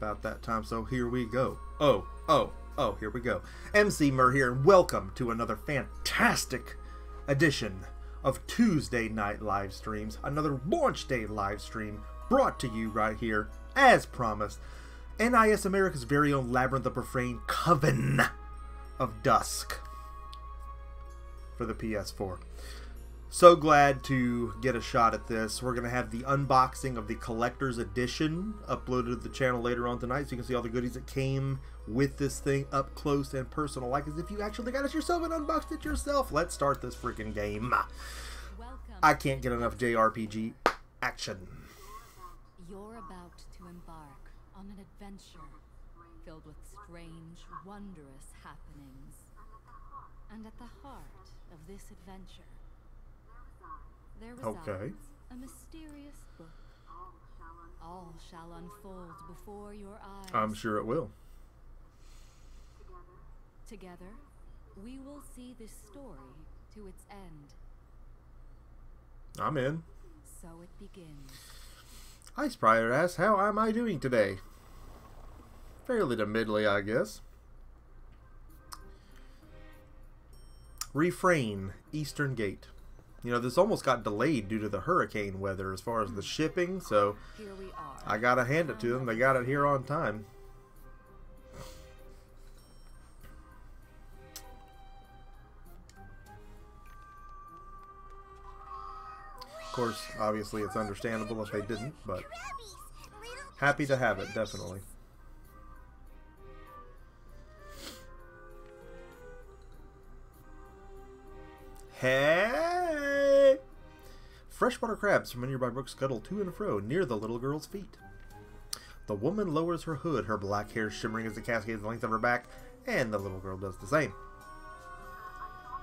about that time, so here we go. Oh, here we go. Emceemur here, and welcome to another fantastic edition of Tuesday night live streams. Another launch day live stream brought to you right here, as promised. NIS America's very own Labyrinth of Refrain, Coven of Dusk for the PS4. So glad to get a shot at this. We're going to have the unboxing of the collector's edition uploaded to the channel later on tonight, so you can see all the goodies that came with this thing up close and personal, like as if you actually got it yourself and unboxed it yourself. Let's start this freaking game. I can't get enough JRPG action. You're about to embark on an adventure filled with strange, wondrous happenings. And at the heart of this adventure, there resides a mysterious book. All shall unfold before your eyes. I'm sure it will. Together, we will see this story to its end. I'm in. So it begins. Ice Prior asks, how am I doing today? Fairly to middly, I guess. Refrain, Eastern Gate. You know, this almost got delayed due to the hurricane weather as far as the shipping, so Here we are. I gotta hand it to them. They got it here on time. Of course, obviously it's understandable if they didn't, but happy to have it, definitely. Hey! Freshwater crabs from a nearby brook scuttle to and fro near the little girl's feet. The woman lowers her hood, her black hair shimmering as it cascades the length of her back, and the little girl does the same.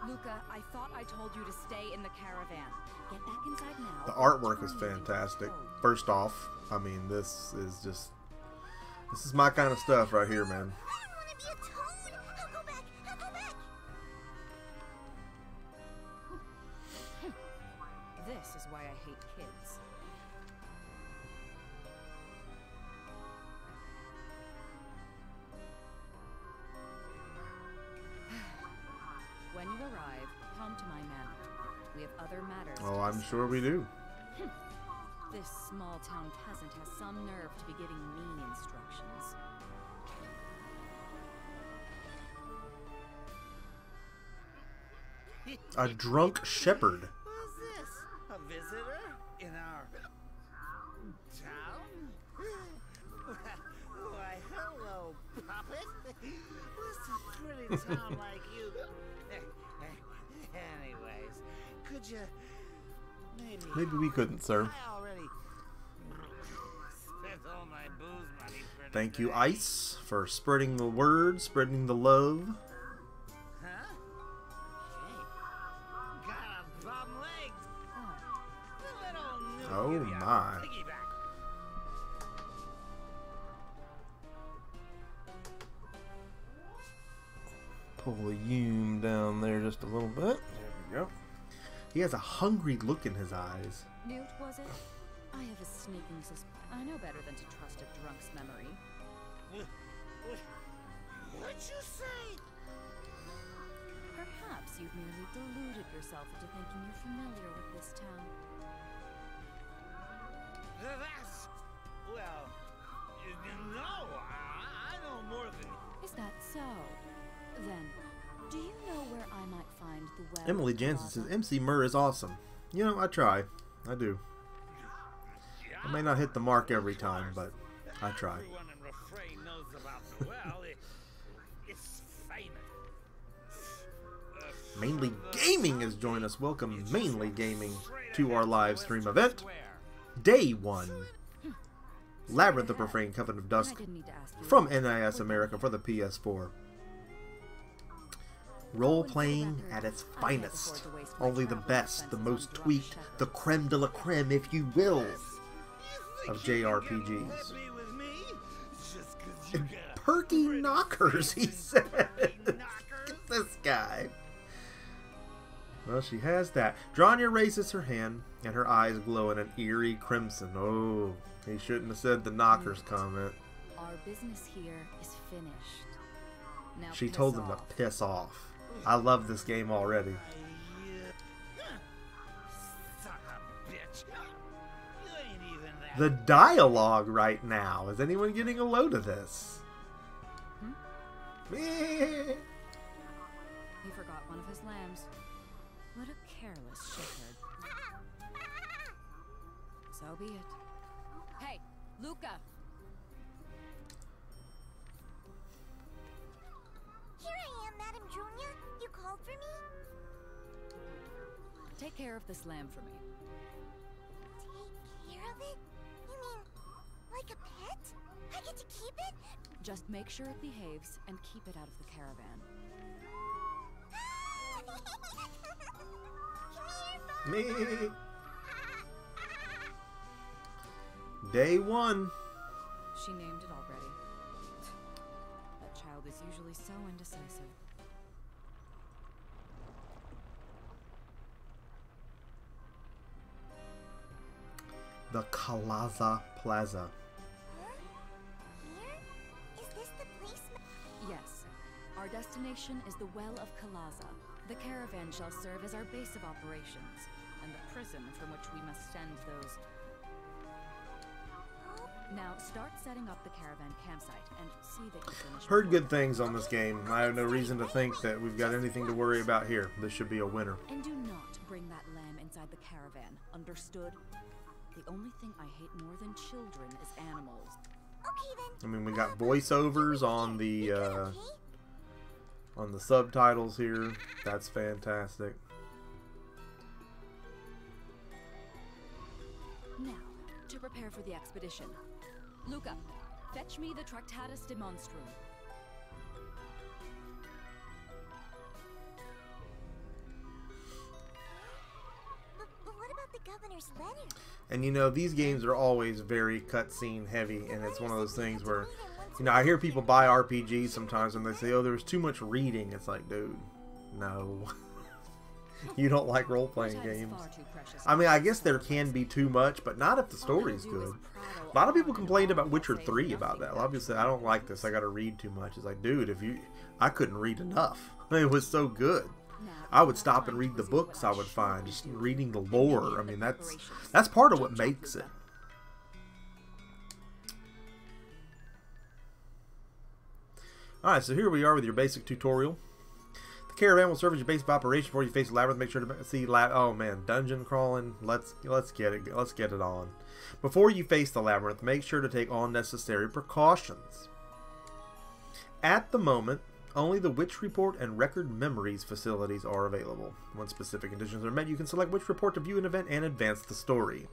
Luca, I thought I told you to stay in the caravan. Get back inside now. The artwork is fantastic. First off, I mean, this is my kind of stuff right here, man. This is why I hate kids. When you arrive, come to my manor. We have other matters. Oh, I'm sure we do. This small-town peasant has some nerve to be giving me instructions. A drunk shepherd. Who's this? A visitor in our town? Why, hello, puppet. What's a pretty town like you? Anyways, could you Maybe we couldn't, sir. I already spent all my booze money for Thank you, today. Ice, for spreading the word, spreading the love. Huh? Hey, got a bum leg. A little Oh, nougat my. piggyback. Pull the Yume down there just a little bit. There we go. He has a hungry look in his eyes. Newt, was it? I have a sneaking suspicion. I know better than to trust a drunk's memory. What'd you say? Perhaps you've merely deluded yourself into thinking you're familiar with this town. That's... Well, no, I know more than... Is that so? Then, do you know where I might find the well? Emily Jansen says, Emceemur is awesome. You know, I try. I do. I may not hit the mark every time, but I try. Everyone in Refrain knows about the well. It's famous. Mainly Gaming has joined us. Welcome, Mainly Gaming, to our live stream event. Day 1. Labyrinth of Refrain, Coven of I Dusk, didn't need to ask you. from NIS America for the PS4. Role-playing at its finest. Only the best, the most tweaked, the creme de la creme, if you will, of JRPGs. Be with me? Just 'cause you And get a perky knockers, he said. Look at this guy. Well, she has that. Dranya raises her hand, and her eyes glow in an eerie crimson. Oh, he shouldn't have said the knockers comment. Our business here is finished. Now She piss told them off. to piss off. I love this game already. Son of a bitch. You ain't even that. The dialogue right now. Is anyone getting a load of this? Meh. He forgot one of his lambs. What a careless shepherd. So be it. Hey, Luca! Here I am, Madam Junia. You called for me? Take care of this lamb for me. Take care of it? You mean, like a pet? I get to keep it? Just make sure it behaves and keep it out of the caravan. Come here, Bob. Me. Day one. She named it already. That child is usually so indecisive. The Kalaza Plaza. Huh? Here? Is this the place? Yes. Our destination is the Well of Kalaza. The caravan shall serve as our base of operations, and the prison from which we must send those. Now, start setting up the caravan campsite and see that you finish. Heard good things on this game. I have no reason to think that we've got anything to worry about here. This should be a winner. And do not bring that lamb inside the caravan. Understood? The only thing I hate more than children is animals. Okay then. I mean, we got voiceovers on the subtitles here. That's fantastic. Now, to prepare for the expedition. Luca, fetch me the Tractatus de Monstrum. But what about the governor's letter? And you know, these games are always very cutscene heavy, and it's one of those things where, you know, I hear people buy RPGs sometimes and they say, oh, there's too much reading. It's like, dude, no. You don't like role-playing games. I mean, I guess there can be too much, but not if the story's good. A lot of people complained about Witcher 3 about that. Obviously, I don't like this. I gotta read too much. It's like, dude, I couldn't read enough. It was so good. I would stop and read the books I would find, just reading the lore. I mean, that's part of what makes it. Alright, so here we are with your basic tutorial. The caravan will serve as your base of operation before you face the labyrinth. Make sure to see oh man, dungeon crawling. Let's get it on. Before you face the labyrinth, make sure to take all necessary precautions. At the moment, only the Witch Report and Record Memories facilities are available. When specific conditions are met, you can select which report to view an event and advance the story.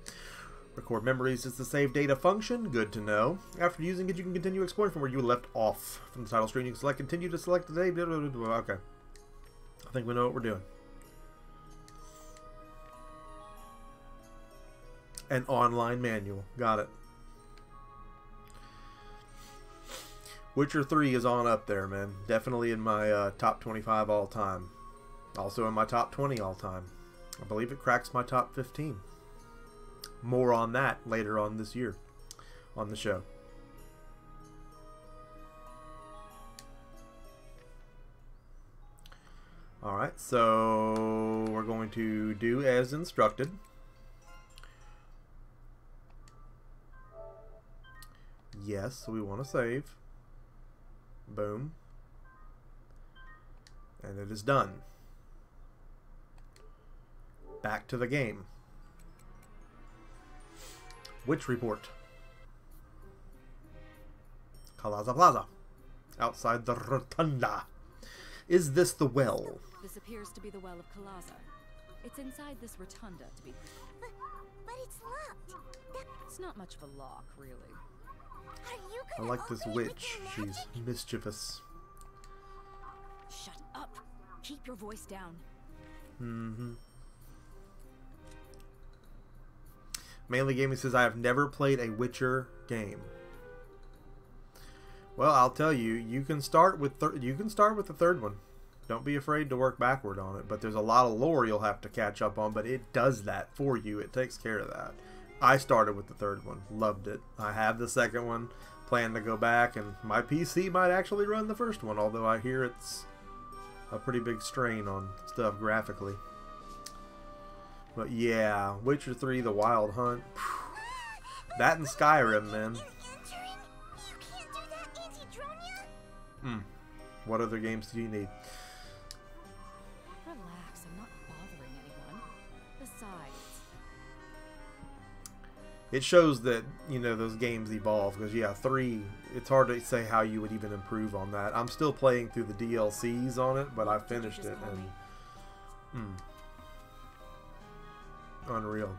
Record Memories is the save data function. Good to know. After using it, you can continue exploring from where you left off. From the title screen, you can select continue to select the day. Okay. I think we know what we're doing. An online manual. Got it. Witcher 3 is on up there, man. Definitely in my top 25 all time. Also in my top 20 all time. I believe it cracks my top 15. More on that later on this year on the show. Alright, so we're going to do as instructed. Yes, so we want to save. Boom. And it is done. Back to the game. Witch Report. Kalaza Plaza. Outside the Rotunda. Is this the well? This appears to be the Well of Kalaza. It's inside this rotunda, to be But it's locked. It's not much of a lock, really. Are you I gonna like this open it with witch. your She's magic? mischievous. Shut up! Keep your voice down. Mm-hmm. Manly Gaming says, I have never played a Witcher game. Well, I'll tell you, you can start with the third one. Don't be afraid to work backward on it. But there's a lot of lore you'll have to catch up on. But it does that for you. It takes care of that. I started with the third one. Loved it. I have the second one. Plan to go back, and my PC might actually run the first one, although I hear it's a pretty big strain on stuff graphically. But yeah, Witcher 3, The Wild Hunt. That and Skyrim, man. You're entering? You can't do that, Anti-Dronia? What other games do you need? Relax, I'm not bothering anyone. Besides, It shows that, you know, those games evolve, because yeah, 3, it's hard to say how you would even improve on that. I'm still playing through the DLCs on it, but I finished it, and unreal.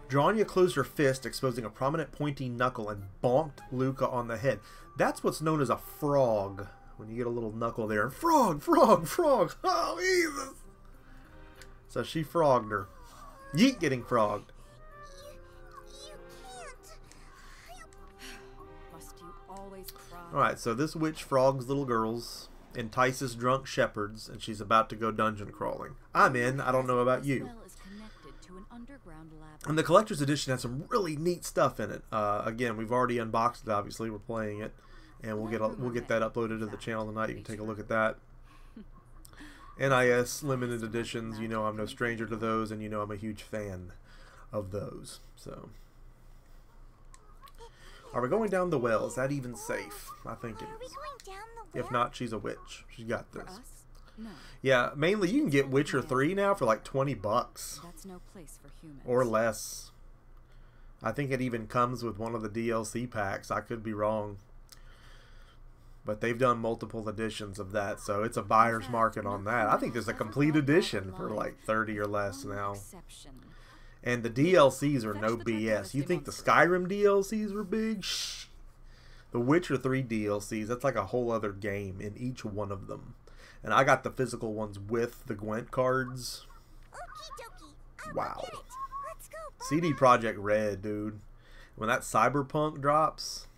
Dronya closed her fist, exposing a prominent pointy knuckle, and bonked Luca on the head. That's what's known as a frog, when you get a little knuckle there. Frog, frog, frog! Oh, Jesus! So she frogged her. Yeet getting frogged. You can't. must you always cry? Alright, so this witch frogs little girls, entices drunk shepherds, and she's about to go dungeon crawling. I'm in. I don't know about you. Well is connected to an underground labyrinth. And the collector's edition has some really neat stuff in it. Again, we've already unboxed it. Obviously, we're playing it, and we'll get that uploaded to the channel tonight. You can take a look at that. NIS limited editions. You know I'm no stranger to those, and you know I'm a huge fan of those. So, are we going down the well? Is that even safe? I think it Are we is. going down the well? If not, she's a witch. She's got For this. us? No, Yeah, mainly you can get Witcher 3 now for like $20 that's no place for humans. or less. I think it even comes with one of the DLC packs. I could be wrong. But they've done multiple editions of that, so it's a buyer's market on that. I think there's a complete edition for like 30 or less now. Exception. And the DLCs are no BS. You think the Skyrim DLCs were big? Shh. The Witcher 3 DLCs, that's like a whole other game in each one of them. And I got the physical ones with the Gwent cards. Okie dokie. Wow. Get it. Let's go. CD Projekt Red, dude. When that Cyberpunk drops,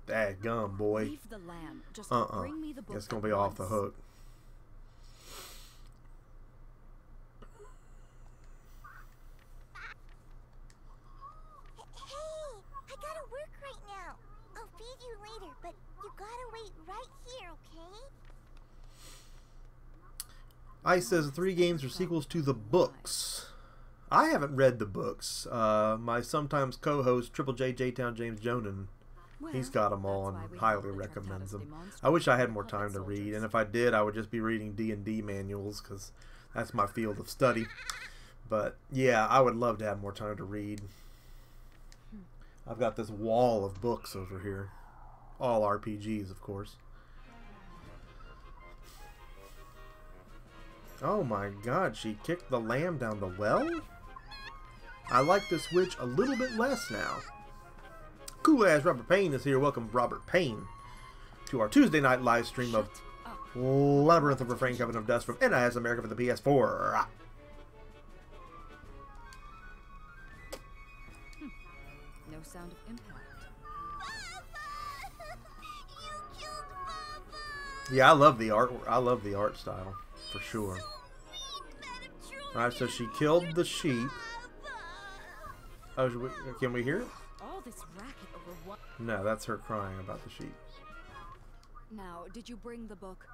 dadgum, boy. Leave the lamb. Just bring me the book. It's gonna at be off the once. hook. Hey, I gotta work right now. I'll feed you later, but you gotta wait right here, okay? Ice says 3 games are sequels to the books. I haven't read the books. My sometimes co-host Triple J J-Town James Jonan, he's got them all and highly recommends them. I wish I had more time to read, and if I did, I would just be reading D&D manuals, because that's my field of study. But yeah, I would love to have more time to read. I've got this wall of books over here. All RPGs, of course. Oh my god, she kicked the lamb down the well? I like this witch a little bit less now. Cool Ass Robert Payne is here. Welcome, Robert Payne, to our Tuesday night live stream of Labyrinth of Refrain, Coven of Dusk from NIS America for the PS4. No sound of impact. You killed Baba! Yeah, I love the art. I love the art style for sure. All All right, so she killed the sheep. Oh, can we hear it? All this racket over what? No, that's her crying about the sheep. Now, did you bring the book?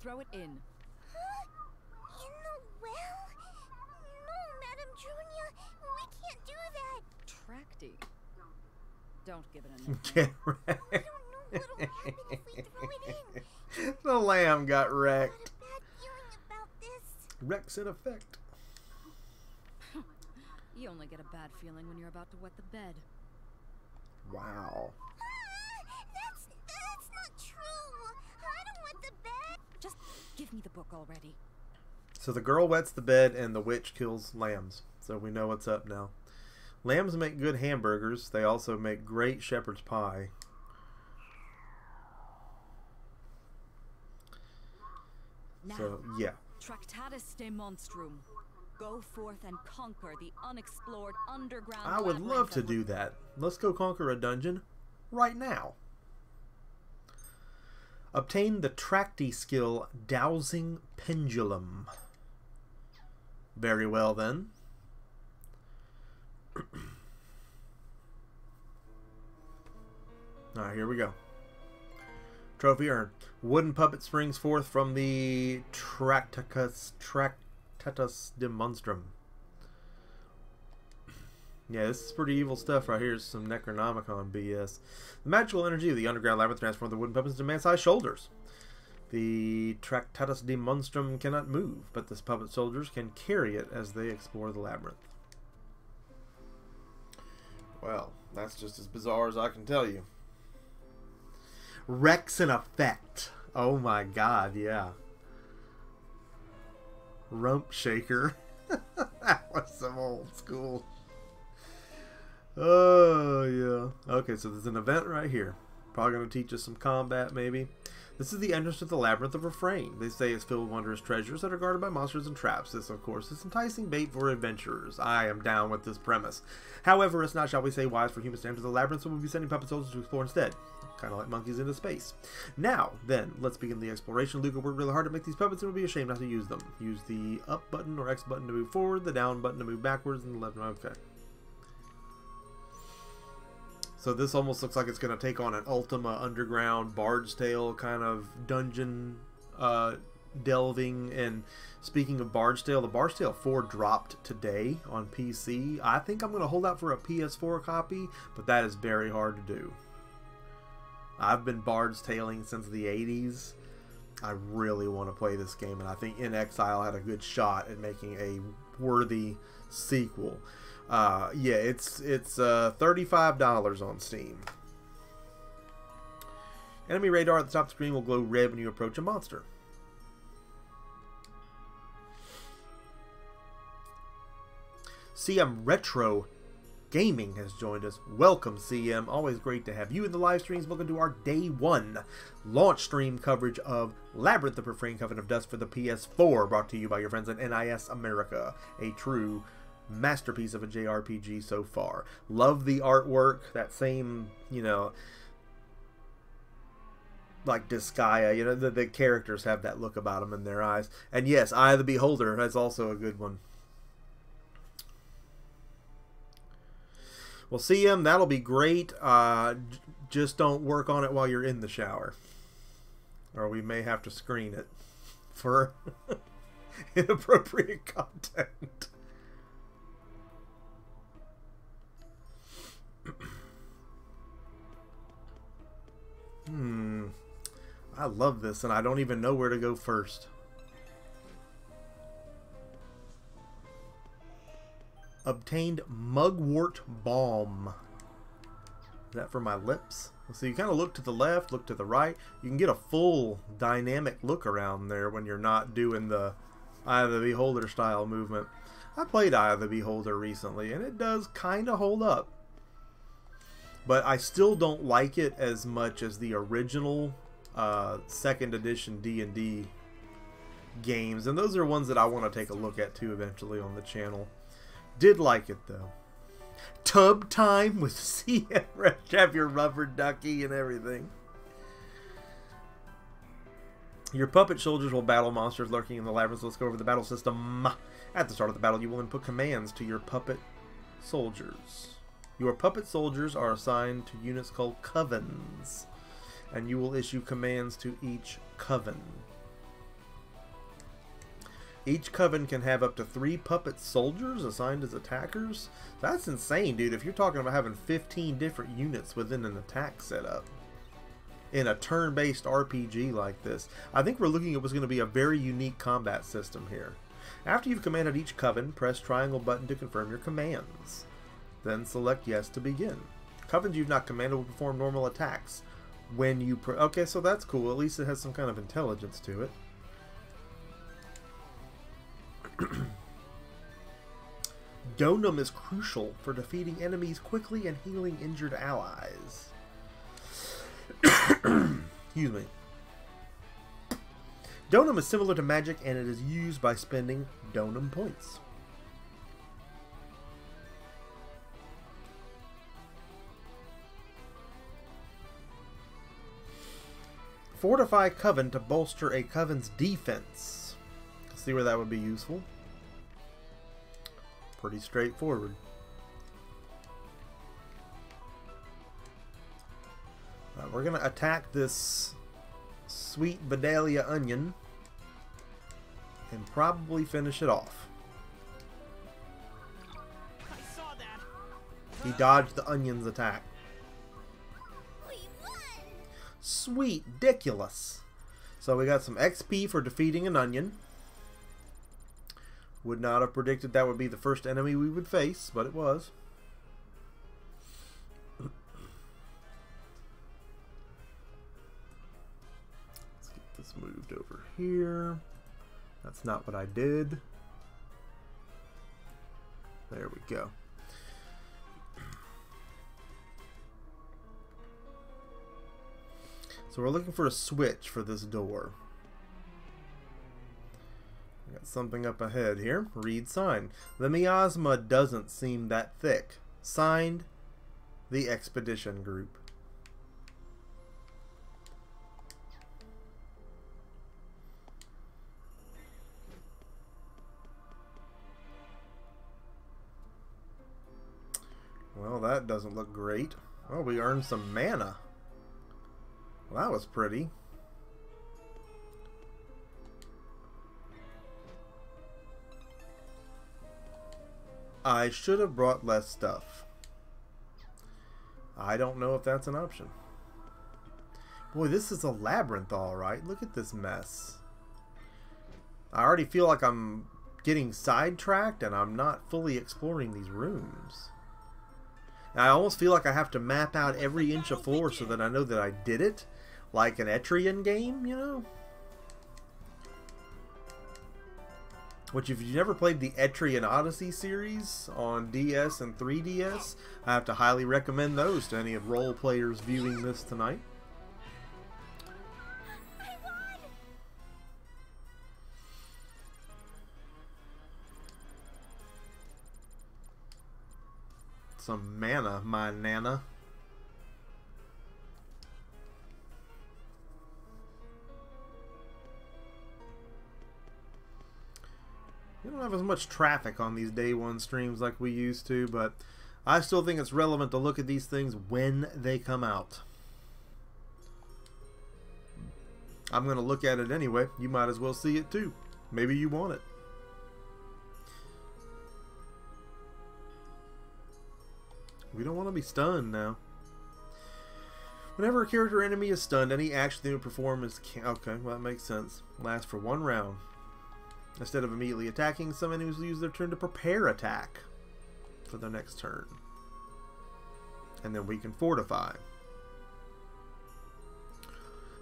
Throw it in. In the well? No, Madam Junia, we can't do that. Tracty. Don't give it a name. Get We wrecked. don't know what'll happen if we throw it in. The lamb got Got wrecked. a bad feeling about this. Rex in effect. You only get a bad feeling when you're about to wet the bed. Wow. That's not true. I don't want the bed. Just give me the book already. So the girl wets the bed and the witch kills lambs. So we know what's up now. Lambs make good hamburgers. They also make great shepherd's pie. Now, So, yeah. Tractatus de Monstrum. Go forth and conquer the unexplored underground I would love to do that. Let's go conquer a dungeon right now. Obtain the Tracty skill Dowsing Pendulum Very well then. Alright, here we go. Trophy earned. Wooden puppet springs forth from the Tractatus de Monstrum. Yeah, this is pretty evil stuff right here. Some Necronomicon BS. The magical energy of the underground labyrinth transformed the wooden puppets into man-sized shoulders. The Tractatus de Monstrum cannot move, but the puppet soldiers can carry it as they explore the labyrinth. Well, that's just as bizarre as I can tell you. Rex in effect. Oh my god, yeah. Rump shaker. That was some old school. Oh, yeah. Okay, so there's an event right here. Probably going to teach us some combat, maybe. This is the entrance to the Labyrinth of Refrain. They say it's filled with wondrous treasures that are guarded by monsters and traps. This, of course, is enticing bait for adventurers. I am down with this premise. However, it's not, shall we say, wise for humans to enter the labyrinth, so we'll be sending puppet soldiers to explore instead. Kind of like monkeys into space. Now, then, let's begin the exploration. Luca worked really hard to make these puppets and would be ashamed not to use them. Use the up button or X button to move forward, the down button to move backwards, and the left. Okay. So this almost looks like it's going to take on an Ultima Underground Bard's Tale kind of dungeon delving. And speaking of Bard's Tale, the Bard's Tale 4 dropped today on PC. I think I'm going to hold out for a PS4 copy, but that is very hard to do. I've been Bard's Tailing since the 80s. I really want to play this game, and I think In Exile had a good shot at making a worthy sequel. Yeah, it's $35 on Steam. Enemy radar at the top of the screen will glow red when you approach a monster. CM Retro Gaming has joined us. Welcome, CM. Always great to have you in the live streams. Welcome to our Day 1 launch stream coverage of Labyrinth of Refrain, Coven of Dusk for the PS4, brought to you by your friends at NIS America. A true masterpiece of a JRPG so far. Love the artwork. That same, you know, like Disgaea, you know, the characters have that look about them in their eyes. And yes, Eye of the Beholder is also a good one. Well, CM, that'll be great. Just don't work on it while you're in the shower, or we may have to screen it for inappropriate content. I love this, and I don't even know where to go first. Obtained Mugwort Balm. Is that for my lips? So you kind of look to the left, look to the right. You can get a full dynamic look around there when you're not doing the Eye of the Beholder style movement. I played Eye of the Beholder recently, and it does kind of hold up. But I still don't like it as much as the original 2nd edition D&D games. And those are ones that I want to take a look at too eventually on the channel. Did like it though. Tub time with CM. Have your rubber ducky and everything. Your puppet soldiers will battle monsters lurking in the labyrinth. Let's go over the battle system. At the start of the battle, you will input commands to your puppet soldiers. Your puppet soldiers are assigned to units called covens, and you will issue commands to each coven. Each coven can have up to 3 puppet soldiers assigned as attackers. That's insane, dude. If you're talking about having 15 different units within an attack setup in a turn-based RPG like this, I think we're looking at what's going to be a very unique combat system here. After you've commanded each coven, press triangle button to confirm your commands. Then select yes to begin. Covens you've not commanded will perform normal attacks when you... Okay, so that's cool. At least it has some kind of intelligence to it. Donum is crucial for defeating enemies quickly and healing injured allies. Excuse me. Donum is similar to magic, and it is used by spending Donum points. Fortify Coven to bolster a Coven's defense. See where that would be useful. Pretty straightforward. We're going to attack this sweet Vidalia onion and probably finish it off. I saw that. He dodged the onion's attack. We won! Sweet, ridiculous. So we got some XP for defeating an onion. Would not have predicted that would be the first enemy we would face, but it was. Let's get this moved over here. That's not what I did. There we go. So we're looking for a switch for this door. Got something up ahead here. Read sign. The miasma doesn't seem that thick. Signed, the Expedition Group. Well, that doesn't look great. Oh, we earned some mana. Well, that was pretty. I should have brought less stuff. I don't know if that's an option. Boy, this is a labyrinth, alright. Look at this mess. I already feel like I'm getting sidetracked and I'm not fully exploring these rooms. I almost feel like I have to map out every inch of floor so that I know that I did it. Like an Etrian game, you know? Which, if you've never played the Etrian Odyssey series on DS and 3DS, I have to highly recommend those to any of role players viewing this tonight. I won! Some mana, my nana. We don't have as much traffic on these day one streams like we used to, but I still think it's relevant to look at these things when they come out. I'm going to look at it anyway. You might as well see it too. Maybe you want it. We don't want to be stunned now. Whenever a character or enemy is stunned, any action they would perform is... Okay, well that makes sense. Lasts for 1 round. Instead of immediately attacking, some enemies will use their turn to prepare attack for their next turn. And then we can fortify.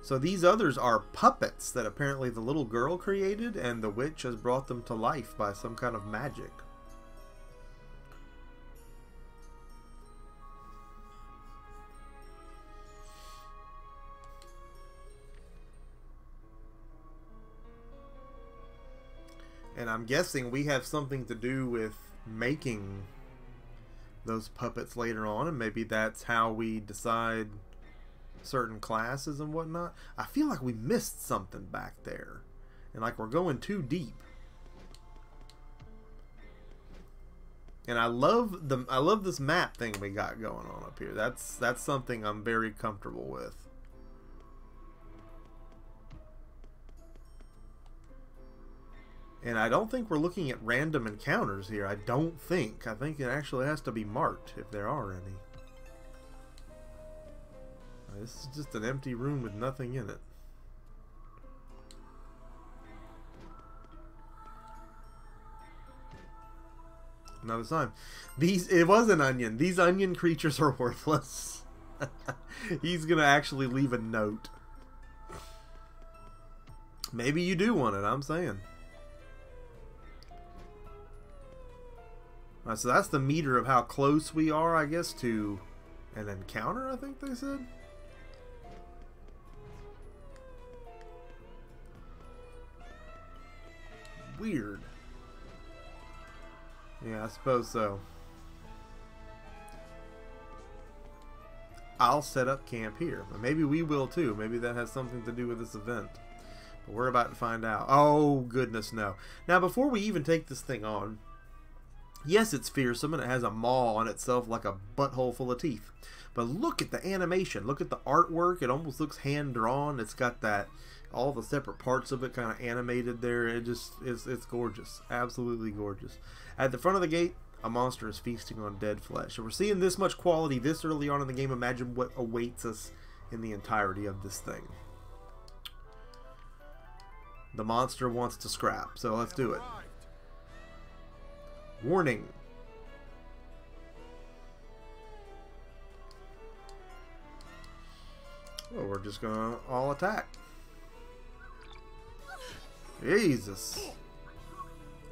So these others are puppets that apparently the little girl created, and the witch has brought them to life by some kind of magic. And I'm guessing we have something to do with making those puppets later on, and maybe that's how we decide certain classes and whatnot. I feel like we missed something back there, and like we're going too deep. And I love this map thing we got going on up here. That's something I'm very comfortable with. And I don't think we're looking at random encounters here. I don't think. I think it actually has to be marked, if there are any. This is just an empty room with nothing in it. Another sign. It was an onion. These onion creatures are worthless. He's gonna actually leave a note. Maybe you do want it, I'm saying. Alright, so that's the meter of how close we are, I guess, to an encounter, I think they said. Weird. Yeah, I suppose so. I'll set up camp here. Maybe we will too. Maybe that has something to do with this event. But we're about to find out. Oh, goodness no. Now, before we even take this thing on, Yes, it's fearsome and it has a maw on itself like a butthole full of teeth. But look at the animation. Look at the artwork. It almost looks hand-drawn. It's got that, all the separate parts of it kind of animated there. It just, it's gorgeous. Absolutely gorgeous. At the front of the gate, a monster is feasting on dead flesh. And we're seeing this much quality this early on in the game. Imagine what awaits us in the entirety of this thing. The monster wants to scrap, so let's do it. Warning. Well, we're just gonna all attack. Jesus.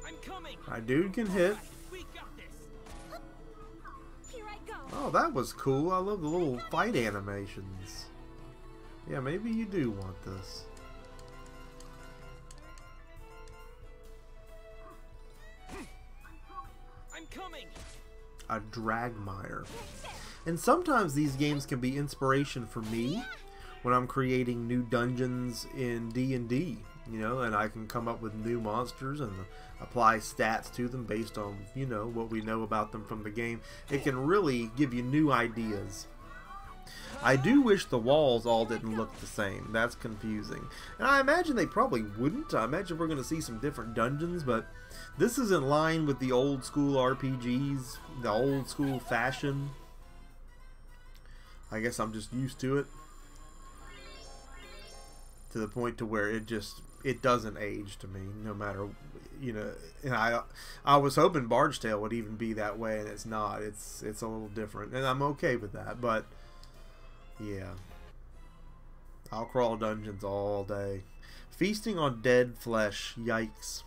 I'm coming. My dude can hit. We got this. Here I go. Oh, that was cool. I love the little fight animations. Yeah, maybe you do want this. I'm coming. A Dragmire. And sometimes these games can be inspiration for me when I'm creating new dungeons in D&D, you know, and I can come up with new monsters and apply stats to them based on, you know, what we know about them from the game. It can really give you new ideas. I do wish the walls all didn't look the same. That's confusing. And I imagine they probably wouldn't. I imagine we're going to see some different dungeons, but this is in line with the old school RPGs, the old school fashion. I guess I'm just used to it. To the point to where it doesn't age to me, no matter, you know. And I was hoping Barge Tale would even be that way, and it's not. It's a little different, and I'm okay with that. But yeah, I'll crawl dungeons all day. Feasting on dead flesh. Yikes.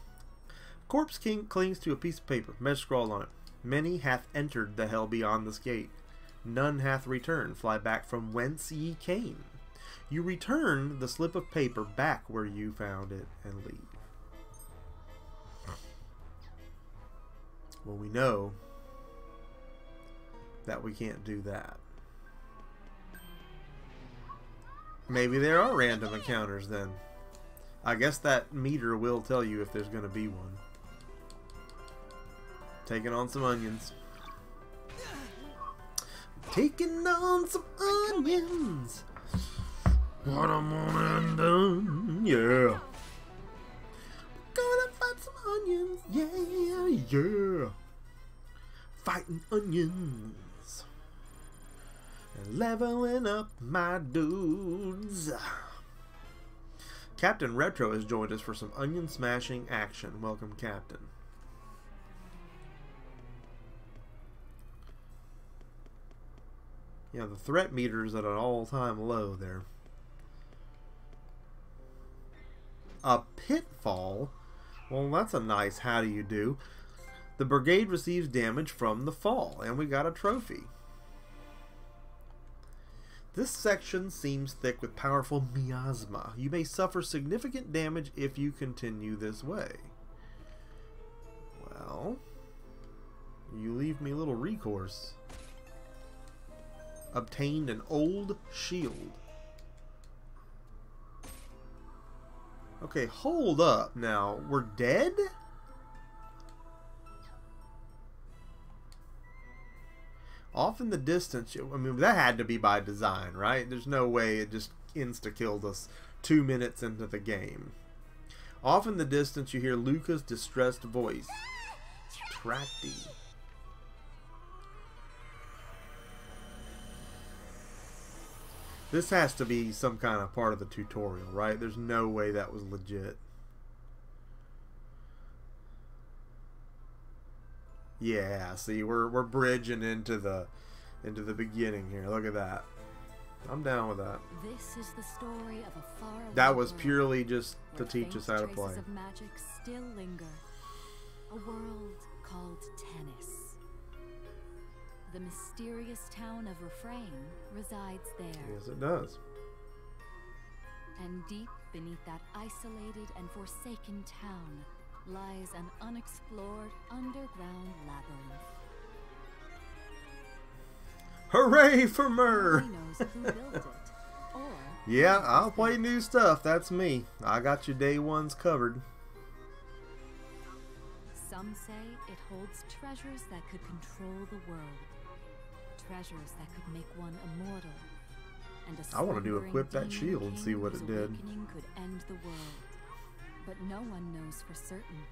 Corpse King clings to a piece of paper. Message scrawled on it. Many hath entered the hell beyond this gate. None hath returned. Fly back from whence ye came. You return the slip of paper back where you found it and leave. Well, we know that we can't do that. Maybe there are random encounters then. I guess that meter will tell you if there's going to be one. Taking on some onions. Taking on some onions. What I'm gonna do, yeah. Gonna fight some onions, yeah, yeah. Fighting onions. And leveling up my dudes. Captain Retro has joined us for some onion smashing action. Welcome, Captain. Yeah, the threat meter is at an all-time low there. A pitfall? Well, that's a nice how do you do. The brigade receives damage from the fall, and we got a trophy. This section seems thick with powerful miasma. You may suffer significant damage if you continue this way. Well, you leave me little recourse. Obtained an old shield. Okay, hold up. Now, we're dead? Off in the distance, I mean, that had to be by design, right? There's no way it just insta-killed us 2 minutes into the game. Off in the distance, you hear Luca's distressed voice. Tracty. This has to be some kind of part of the tutorial, right? There's no way that was legit. Yeah, see, we're bridging into the beginning here. Look at that. I'm down with that. This is the story of a far That was purely just to teach us how to traces play. of magic still linger. A world called Tennis. The mysterious town of Refrain resides there. Yes, it does. And deep beneath that isolated and forsaken town lies an unexplored underground labyrinth. Hooray for Mur! Who knows who built it? Or Yeah, I'll play new stuff. That's me. I got your day ones covered. some Some say it holds treasures that could control the world. Treasures that could make one immortal. And a I want to do slumbering equip that demon shield and king see what whose it did. awakening could end the world. But no one knows for certain.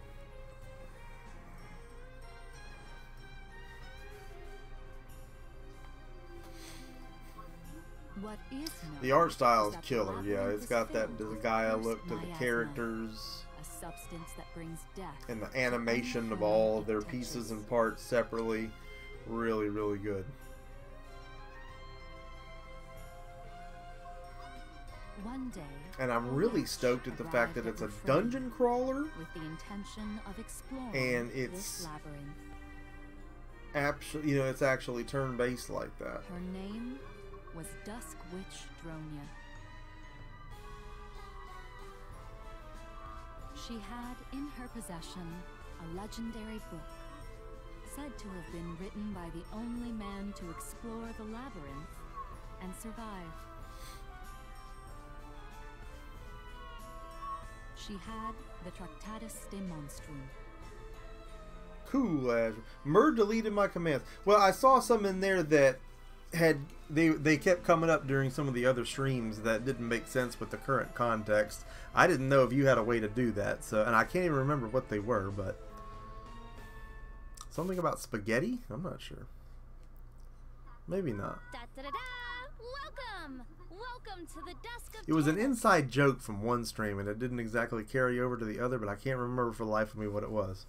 What is known The art style is is that the killer, yeah. labyrinth It's is got that filled with Gaia cursed look to the miasma, characters a substance that brings death and the to animation of anything all it of their touches. pieces and parts separately. Really, really good. One day, And I'm a really witch stoked at the fact that arrived it's a at Refrain dungeon crawler. with the intention of exploring And this it's labyrinth. Actually, you know, it's actually turn-based like that. Her name was Dusk Witch Dronia. She had in her possession a legendary book, said to have been written by the only man to explore the labyrinth and survive. She had the Tractatus de Monstrum. Cool as Mur deleted my commands. Well, I saw some in there that had they kept coming up during some of the other streams that didn't make sense with the current context. I didn't know if you had a way to do that. So, and I can't even remember what they were, but something about spaghetti? I'm not sure. Maybe not. Da da da da! Welcome! Welcome to the Dusk of It was an Dawn. inside joke from one stream, and it didn't exactly carry over to the other, but I can't remember for the life of me what it was.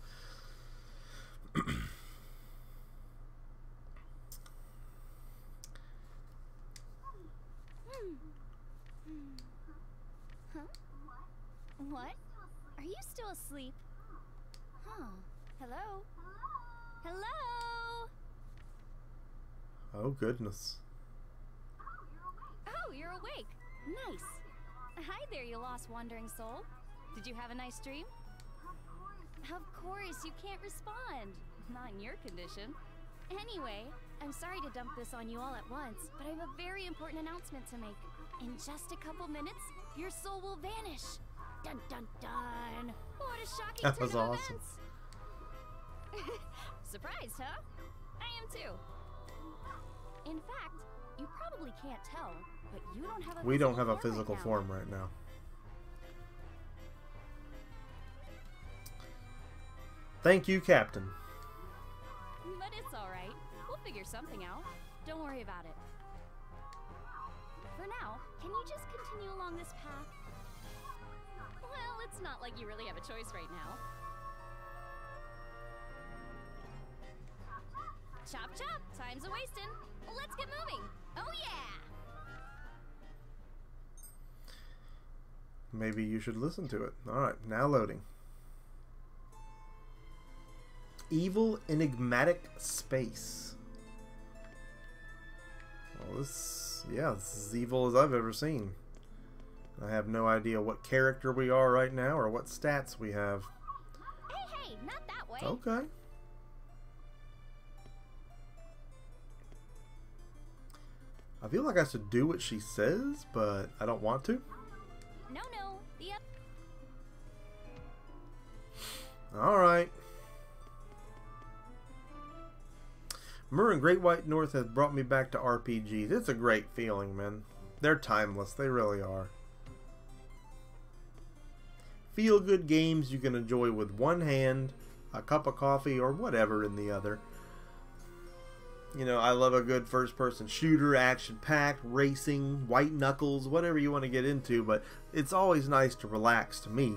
Huh? What? Are you still asleep? Huh. Hello? Hello? Oh, goodness. Oh, you're awake. Nice. Hi there, you lost wandering soul. Did you have a nice dream? Of course, you can't respond. Not in your condition. Anyway, I'm sorry to dump this on you all at once, but I have a very important announcement to make. In just a couple minutes, your soul will vanish. Dun dun dun! What a shocking That was turn of awesome. events. Surprised, huh? I am too. In fact, you probably can't tell, but you don't have a We don't have a form physical right now. form right now. Thank you, Captain. But it's alright. We'll figure something out. Don't worry about it. For now, can you just continue along this path? Well, it's not like you really have a choice right now. Chop chop! Time's a-wasting. Let's get moving! Oh yeah! Maybe you should listen to it. Alright, now loading. Evil enigmatic space. Well, this is as evil as I've ever seen. I have no idea what character we are right now or what stats we have. Hey, not that way! Okay. I feel like I should do what she says, but I don't want to. No, the up. Alright. Mur and Great White North has brought me back to RPGs. It's a great feeling, man. They're timeless. They really are. Feel-good games you can enjoy with one hand, a cup of coffee, or whatever in the other. You know, I love a good first-person shooter, action-packed, racing, white knuckles, whatever you want to get into, but it's always nice to relax to me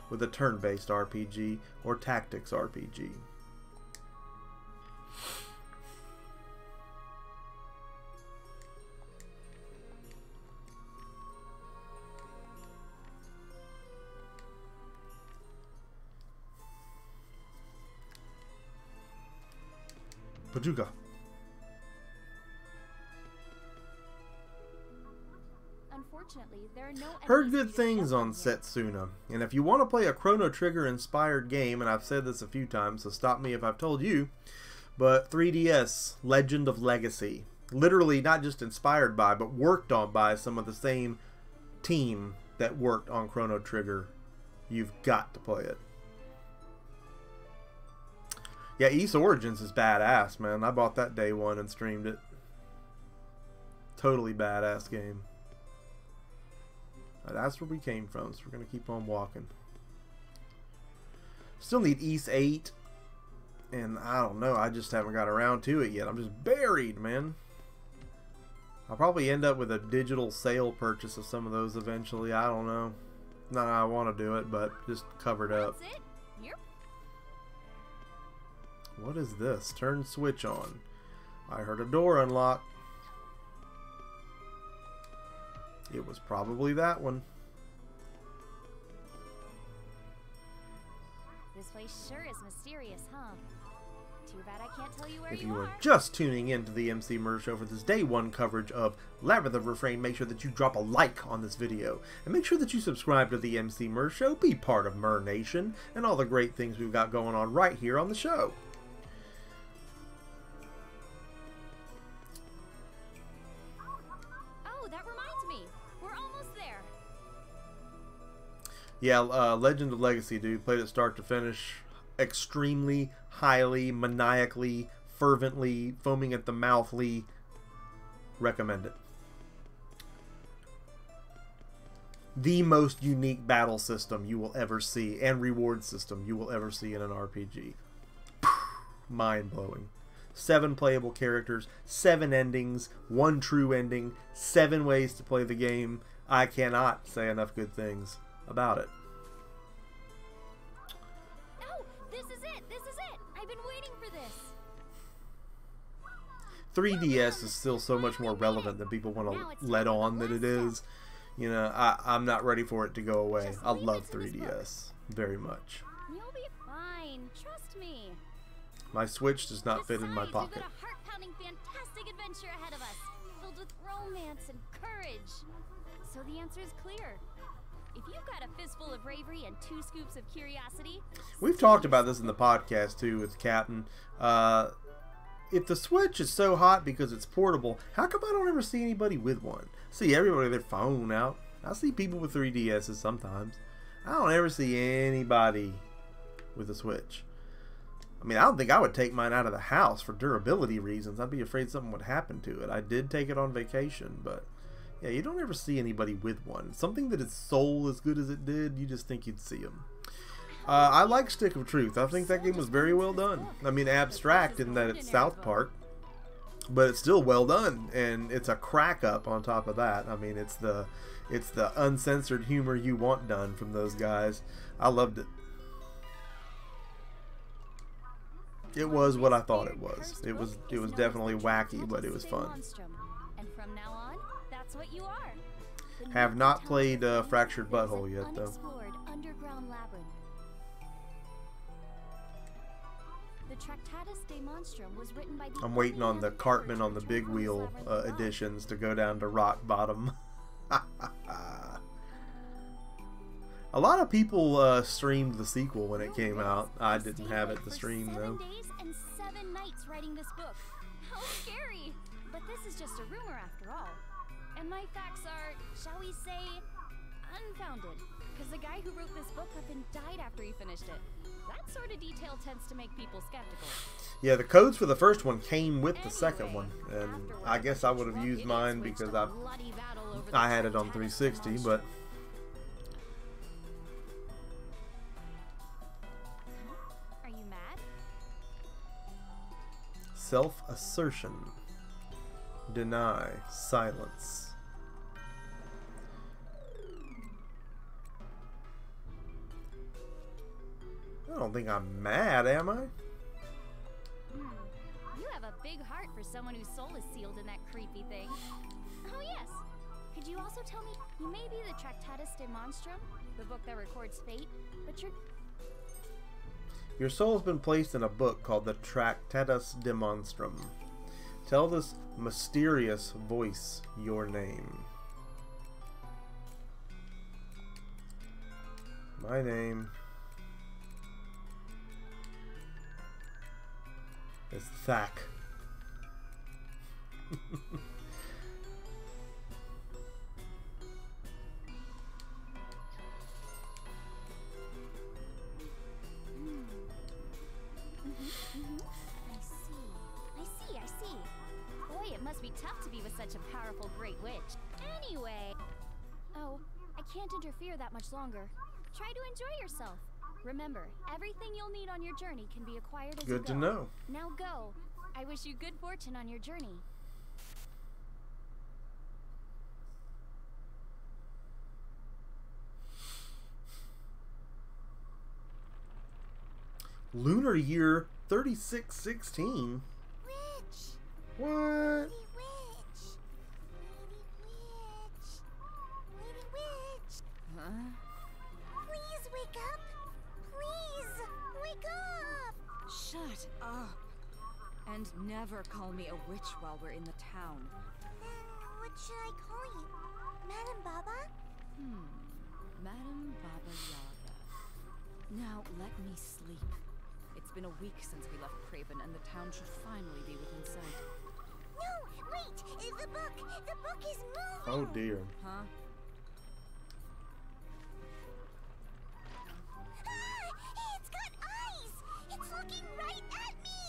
with a turn-based RPG or tactics RPG. Pajuga. Unfortunately, there are no Heard enemies good to things jump on yet. Setsuna, and if you want to play a Chrono Trigger inspired game, and I've said this a few times, so stop me if I've told you, but 3DS Legend of Legacy, literally not just inspired by, but worked on by some of the same team that worked on Chrono Trigger. You've got to play it. Yeah, East Origins is badass, man. I bought that day one and streamed it. Totally badass game. That's where we came from, so we're going to keep on walking. Still need East 8. And I don't know, I just haven't got around to it yet. I'm just buried, man. I'll probably end up with a digital sale purchase of some of those eventually. I don't know. Not how I want to do it, but just covered up. That's it. Yep. What is this? Turn switch on. I heard a door unlock. It was probably that one. This place sure is mysterious, huh? Too bad I can't tell you where If you you are. are just tuning in to the Emceemur show for this day one coverage of Labyrinth of Refrain, make sure that you drop a like on this video. And make sure that you subscribe to the Emceemur show, be part of Mur Nation, and all the great things we've got going on right here on the show. Oh, that reminds me. We're almost there. Yeah, Legend of Legacy, dude. Played it start to finish. Extremely, highly, maniacally, fervently, foaming at the mouthly. Recommend it. The most unique battle system you will ever see, and reward system you will ever see in an RPG. Mind-blowing. 7 playable characters, 7 endings, 1 true ending, 7 ways to play the game. I cannot say enough good things about it. No, this is it. This is it. I've been waiting for this. 3DS is still so much more relevant than people want to let on that it is. You know, I'm not ready for it to go away. I love 3DS very much. You'll be fine. Trust me. My Switch does not fit in my Besides, pocket. We've got a heart-pounding, fantastic adventure ahead of us, filled with romance and courage. So the answer is clear. If you've got a fistful of bravery and 2 scoops of curiosity, We've talked about this in the podcast too with Captain. If the Switch is so hot because it's portable, how come I don't ever see anybody with one? See everybody with their phone out. I see people with 3DSs sometimes. I don't ever see anybody with a Switch. I mean, I don't think I would take mine out of the house for durability reasons. I'd be afraid something would happen to it. I did take it on vacation, but yeah, you don't ever see anybody with one. Something that its soul as good as it did, you just think you'd see them. I like Stick of Truth. I think that game was very well done. I mean, abstract in that it's South Park, but it's still well done, and it's a crack up on top of that. I mean, it's the uncensored humor you want done from those guys. I loved it. It was what I thought it was. It was definitely wacky, but it was fun. and from now on, that's what you are. Have not played Fractured Butthole yet, though. Unexplored underground labyrinth. The Tractatus de Monstrum was written by the I'm waiting on the Cartman on the Big Wheel editions to go down to rock bottom. A lot of people streamed the sequel when it came out. I didn't have it to stream though. 7 days and 7 nights writing this book. How scary! But this is just a rumor after all. And my facts are, shall we say, unfounded. Because the guy who wrote this book up and died after he finished it. That sort of detail tends to make people skeptical. Yeah, the codes for the first one came with the second one, and I guess I would have used mine because I had it on 360, but Are you mad? self-assertion, deny, silence. I don't think I'm mad, am I? You have a big heart for someone whose soul is sealed in that creepy thing. Oh yes. Could you also tell me, you may be the Tractatus de Monstrum, the book that records fate, but you're... Your soul has been placed in a book called the Tractatus de Monstrum. Tell this mysterious voice your name. My name is Thack. be with such a powerful great witch. Anyway... Oh, I can't interfere that much longer. Try to enjoy yourself. Remember, everything you'll need on your journey can be acquired as you go. Good to know. Now go. I wish you good fortune on your journey. Lunar year 3616. Witch! What? Lady Witch! Lady Witch! Huh? Please wake up! Please! Wake up! Shut up. And never call me a witch while we're in the town. Then what should I call you? Madam Baba? Madam Baba Yaga. Now let me sleep. It's been a week since we left Craven, and the town should finally be within sight. No! Wait! The book! The book is moving! Oh dear. Huh? Ah, it's got eyes! It's looking right at me!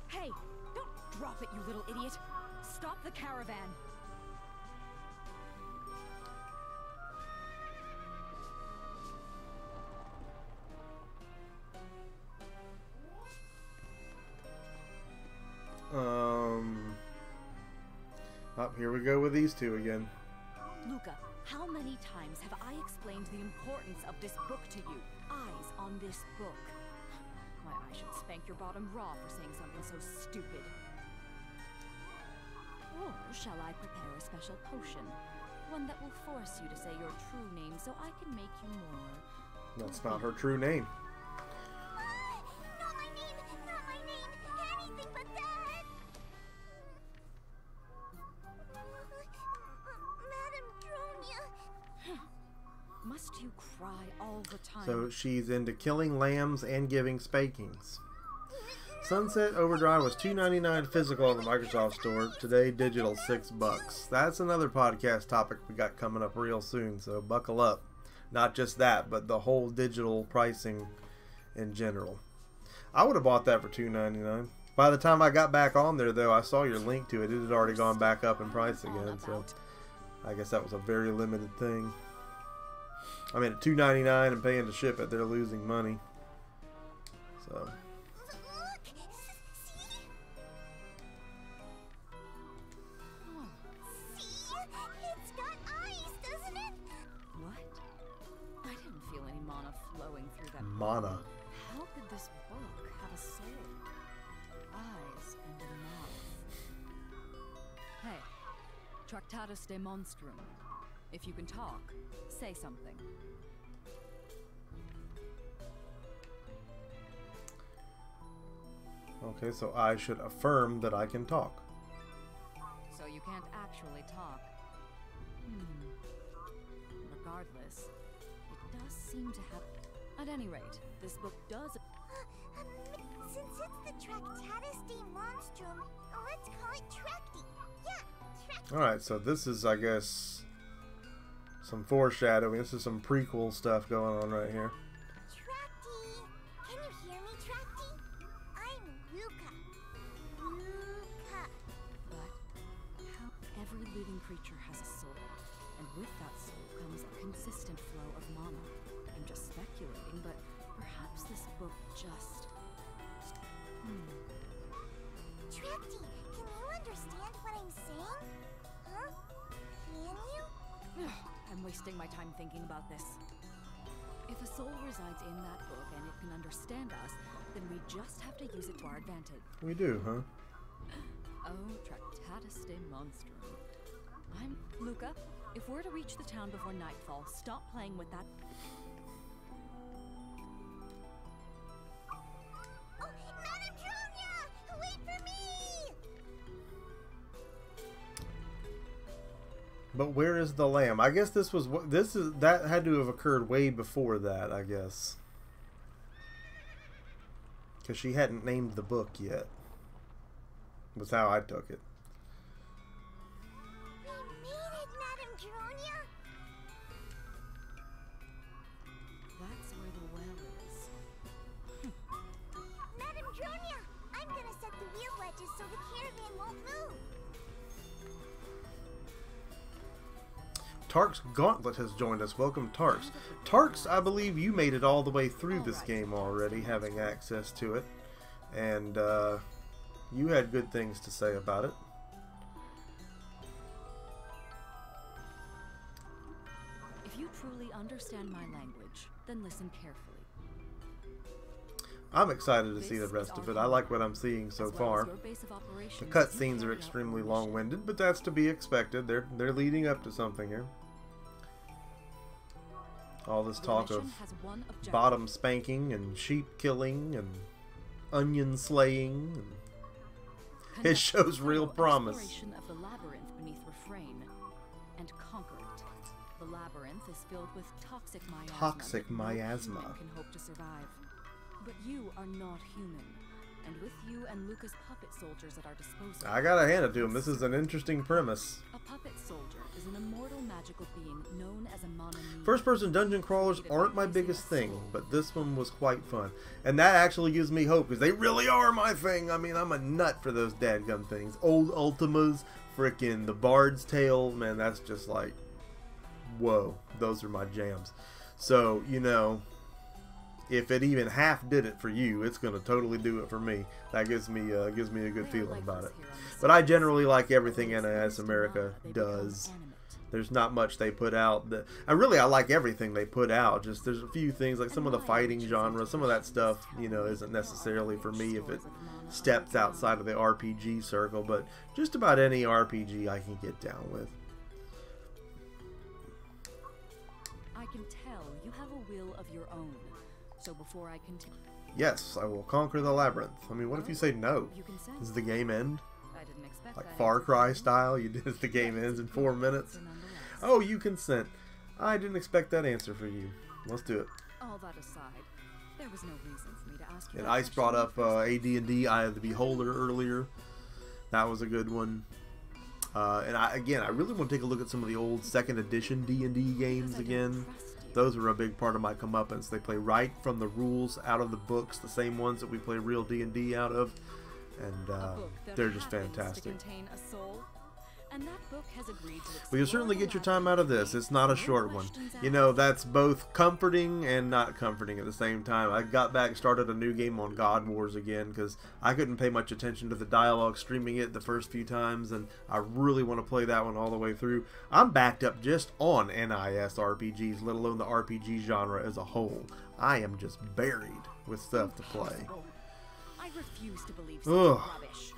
Hey! Don't drop it, you little idiot! Stop the caravan! Oh, here we go with these two again. Luca, how many times have I explained the importance of this book to you? Eyes on this book. Why, I should spank your bottom raw for saying something so stupid. Or shall I prepare a special potion? One that will force you to say your true name so I can make you more... That's not her true name. Not my name! Not my name! Anything but that! Madam Dronia! Must you cry all the time? So she's into killing lambs and giving spankings. Sunset Overdrive was $2.99 physical on the Microsoft Store. Today, digital $6. That's another podcast topic we got coming up real soon, so buckle up. Not just that, but the whole digital pricing in general. I would have bought that for $2.99. By the time I got back on there, though, I saw your link to it. It had already gone back up in price again, so I guess that was a very limited thing. I mean, at $2.99 and paying to ship it, they're losing money. So... Look! See? See? It's got eyes, doesn't it? What? I didn't feel any mana flowing through that book. Mana. How could this book have a soul? Eyes and a mouth. Hey, Tractatus de Monstrum. If you can talk, say something. Okay, so I should affirm that I can talk. So you can't actually talk. Regardless, it does seem to have... At any rate, this book does... Since it's the Tractatus de Monstrum, let's call it Tracty. Yeah, Tracty. Alright, so this is, I guess, some foreshadowing. This is some prequel stuff going on right here. Tracty. Can you hear me, Tracty? I'm Luca. Luca. But how every living creature has a soul, and with that soul comes a consistent flow of mana. I'm just speculating, but perhaps this book just... Tracty, can you understand what I'm saying? Huh? Can you? I'm wasting my time thinking about this. If a soul resides in that book and it can understand us, then we just have to use it to our advantage. We do, huh? Oh, Tractatus de Monstrum. I'm... Luca, if we're to reach the town before nightfall, stop playing with that... Oh, Madam Dronia! Wait for me! But where is the lamb? I guess this was what that had to have occurred way before that, I guess. Because she hadn't named the book yet. Was how I took it. We made it, Madam Dronia! That's where the well is. Madam Dronia! I'm gonna set the wheel wedges so the caravan won't move! Tark's Gauntlet has joined us. Welcome, Tarks. Tarks, I believe you made it all the way through this game already, having access to it. And you had good things to say about it. If you truly understand my language, then listen carefully. I'm excited to see the rest of it. I like what I'm seeing so far. The cutscenes are extremely long-winded, but that's to be expected. They're leading up to something here. All this talk of bottom spanking and sheep killing and onion slaying. And it shows real promise. Exploration of the labyrinth beneath Refrain and conquer it. The labyrinth is filled with toxic miasma. Toxic that no miasma. human can hope to survive. But you are not human, and with you and Luca's puppet soldiers at our disposal, I gotta hand it to him. This is an interesting premise. a puppet soldier is an immortal magical being known as a monami. First-person dungeon crawlers aren't my biggest thing, but this one was quite fun. And that actually gives me hope, because they really are my thing. I mean, I'm a nut for those dadgum things. Old Ultimas, frickin' the Bard's Tale, man, that's just like, whoa, those are my jams. So, you know, if it even half did it for you, it's gonna totally do it for me. That gives me a good feeling about it. But I generally like everything NIS America does. There's not much they put out that I like everything they put out. Just there's a few things like some of the fighting genre, some of that stuff, you know, isn't necessarily for me if it steps outside of the RPG circle. But just about any RPG I can get down with. I can tell you have a will of your own. So before I continue, Yes, I will conquer the labyrinth. I mean, what if you say no? you consent. Does the game end? I didn't expect Like that Far answer. Cry style? The game ends in 4 minutes? Nonetheless. Oh, you consent. I didn't expect that answer for you. Let's do it. All that aside, there was no reason for me to ask you. And that Ice question brought in up the first place. AD&D, Eye of the Beholder earlier. That was a good one. And I really want to take a look at some of the old 2nd edition D&D games again. Those are a big part of my comeuppance. They play right from the rules out of the books, the same ones that we play real D&D out of. And they're just fantastic. And that book has agreed to Well, you'll certainly get your time out of this. It's not a short one. You know, that's both comforting and not comforting at the same time. I got back, started a new game on God Wars again, because I couldn't pay much attention to the dialogue streaming it the first few times, and I really want to play that one all the way through. I'm backed up just on NIS RPGs, let alone the RPG genre as a whole. I am just buried with stuff to play. I refuse to believe such Ugh. rubbish.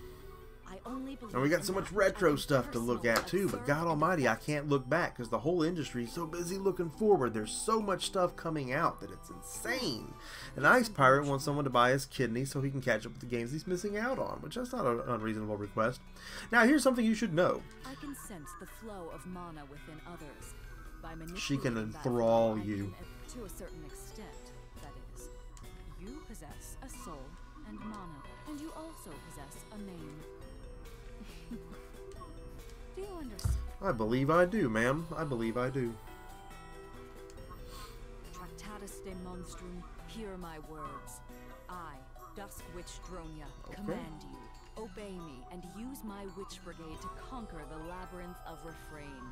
I only believe And we got in so what much I retro can stuff to look at too, but God almighty, I can't look back because the whole industry is so busy looking forward. There's so much stuff coming out that it's insane. An Ice Pirate wants someone to buy his kidney so he can catch up with the games he's missing out on, which that's not an unreasonable request. Now here's something you should know. I can sense the flow of mana within others. By She can manipulating that enthrall flow, I you. can, to a certain extent, that is. You possess a soul and mana, and you also possess a name. Do you understand? I believe I do, ma'am. I believe I do. Tractatus de monstrum, hear my words. I, Dusk Witch Dronia, Okay. command you, obey me, and use my witch brigade to conquer the Labyrinth of Refrain.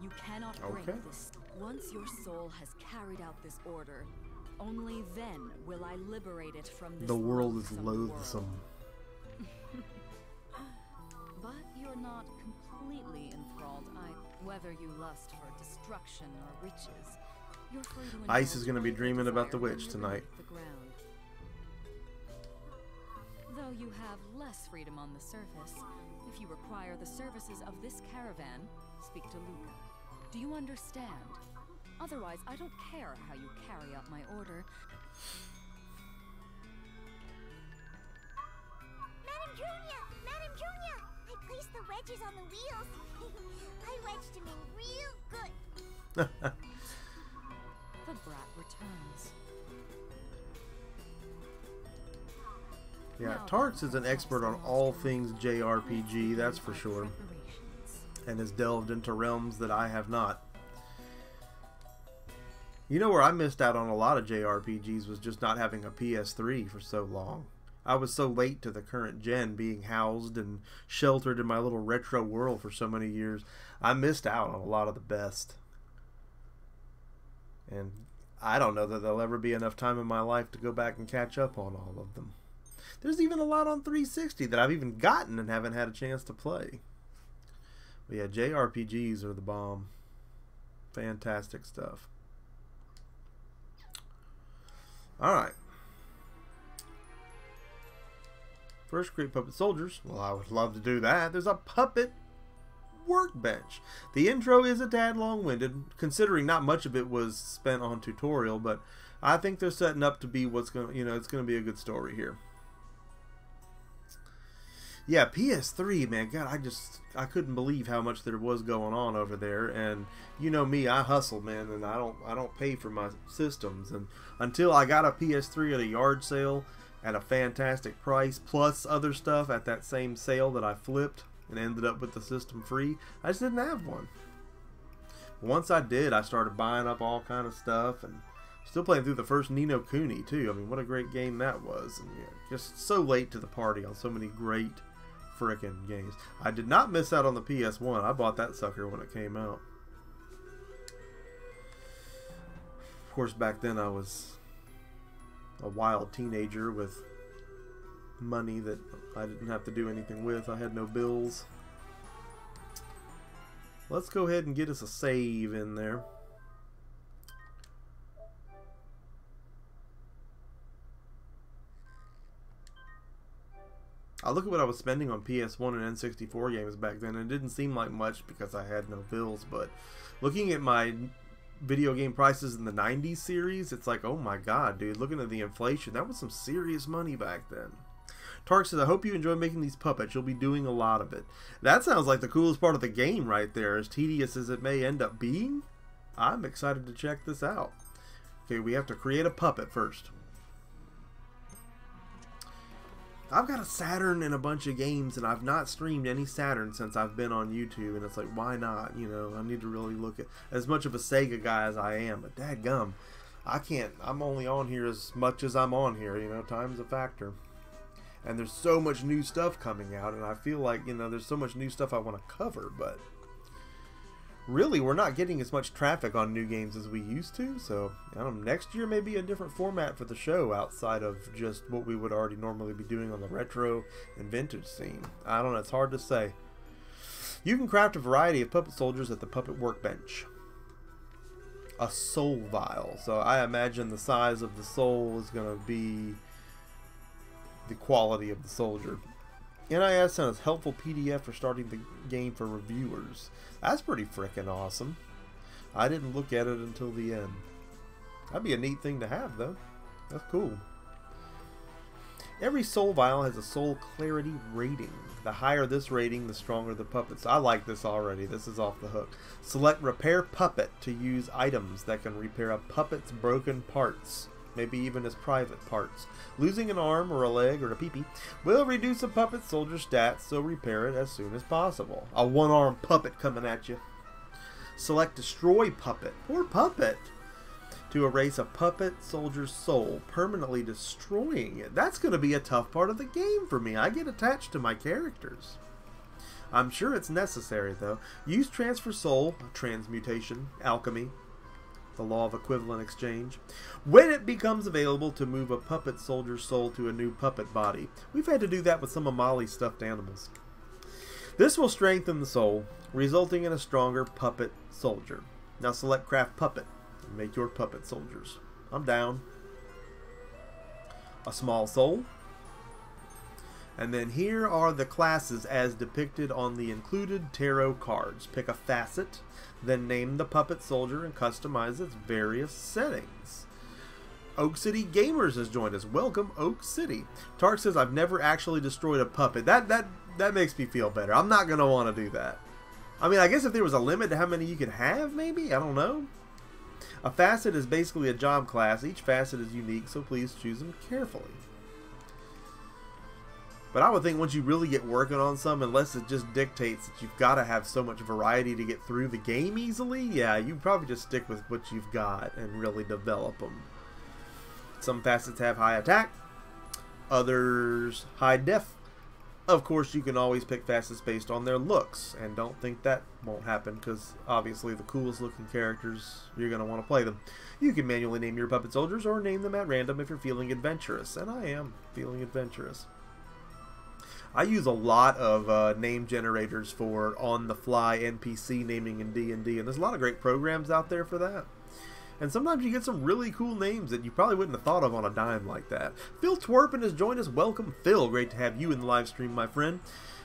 You cannot break Okay. this. Once your soul has carried out this order, only then will I liberate it from this The world is loathsome loathsome. world. But you're not completely enthralled either. Whether you lust for destruction or riches, you're free to Ice is indulge gonna be whatever dreaming about the desire witch when tonight. you're beneath the ground. Though you have less freedom on the surface, if you require the services of this caravan, speak to Luca. Do you understand? Otherwise, I don't care how you carry out my order. Madam Junior! Madam Junior! I placed the wedges on the wheels. I wedged them in real good. The brat returns. Yeah, Now Tarks then, is an let's expert have on some all monster. things JRPG, that's for Our sure, preparations. and has delved into realms that I have not. You know where I missed out on a lot of JRPGs was just not having a PS3 for so long. I was so late to the current gen, being housed and sheltered in my little retro world for so many years. I missed out on a lot of the best. And I don't know that there'll ever be enough time in my life to go back and catch up on all of them. There's even a lot on 360 that I've even gotten and haven't had a chance to play. But yeah, JRPGs are the bomb. Fantastic stuff. Alright. First, create puppet soldiers. Well, I would love to do that. There's a puppet workbench. The intro is a tad long-winded, considering not much of it was spent on tutorial, but I think they're setting up to be what's going to, you know, it's going to be a good story here. Yeah, PS3, man, God, I couldn't believe how much there was going on over there. And you know me, I hustle, man, and I don't pay for my systems. And until I got a PS3 at a yard sale at a fantastic price, plus other stuff at that same sale that I flipped and ended up with the system free, I just didn't have one. Once I did, I started buying up all kind of stuff, and still playing through the first Ni no Kuni too. I mean, what a great game that was. And yeah, just so late to the party on so many great frickin' games. I did not miss out on the PS1. I bought that sucker when it came out. Of course, back then I was a wild teenager with money that I didn't have to do anything with. I had no bills. Let's go ahead and get us a save in there. I look at what I was spending on PS1 and N64 games back then, and it didn't seem like much because I had no bills, but looking at my video game prices in the 90s series, it's like, oh my god, dude, looking at the inflation, that was some serious money back then. Tark says, I hope you enjoy making these puppets. You'll be doing a lot of it. That sounds like the coolest part of the game right there, as tedious as it may end up being. I'm excited to check this out. Okay, we have to create a puppet first. I've got a Saturn and a bunch of games, and I've not streamed any Saturn since I've been on YouTube, and it's like, why not? You know, I need to really look at, as much of a Sega guy as I am, but dadgum, I can't, I'm only on here as much as I'm on here, you know, time's a factor. And there's so much new stuff coming out, and I feel like, you know, there's so much new stuff I want to cover, but really, we're not getting as much traffic on new games as we used to, so I don't know, next year may be a different format for the show outside of just what we would already normally be doing on the retro and vintage scene. I don't know, it's hard to say. You can craft a variety of puppet soldiers at the puppet workbench. A soul vial, so I imagine the size of the soul is going to be the quality of the soldier. NIS sent a helpful PDF for starting the game for reviewers. That's pretty frickin' awesome. I didn't look at it until the end. That'd be a neat thing to have, though. That's cool. Every soul vial has a soul clarity rating. The higher this rating, the stronger the puppets. I like this already. This is off the hook. Select repair puppet to use items that can repair a puppet's broken parts. Maybe even as private parts. Losing an arm or a leg or a peepee will reduce a puppet soldier's stats, so repair it as soon as possible. A one-armed puppet coming at you. Select destroy puppet. Poor puppet. To erase a puppet soldier's soul, permanently destroying it. That's going to be a tough part of the game for me. I get attached to my characters. I'm sure it's necessary though. Use transfer soul, transmutation, alchemy, the law of equivalent exchange, when it becomes available to move a puppet soldier's soul to a new puppet body. We've had to do that with some of Molly's stuffed animals. This will strengthen the soul, resulting in a stronger puppet soldier. Now select craft puppet and make your puppet soldiers. I'm down. A small soul. And then here are the classes as depicted on the included tarot cards. Pick a facet, then name the puppet soldier and customize its various settings. Oak City Gamers has joined us. Welcome, Oak City. Tark says, I've never actually destroyed a puppet. That makes me feel better. I'm not going to want to do that. I mean, I guess if there was a limit to how many you could have, maybe? I don't know. A facet is basically a job class. Each facet is unique, so please choose them carefully. But I would think once you really get working on some, unless it just dictates that you've got to have so much variety to get through the game easily, yeah, you probably just stick with what you've got and really develop them. Some facets have high attack, others high def, Of course, you can always pick fastest based on their looks, and don't think that won't happen, because obviously the coolest looking characters, you're going to want to play them. You can manually name your puppet soldiers, or name them at random if you're feeling adventurous, and I am feeling adventurous. I use a lot of name generators for on-the-fly NPC naming in D&D, and there's a lot of great programs out there for that. And sometimes you get some really cool names that you probably wouldn't have thought of on a dime like that. Phil Twerpin has joined us. Welcome, Phil. Great to have you in the live stream, my friend.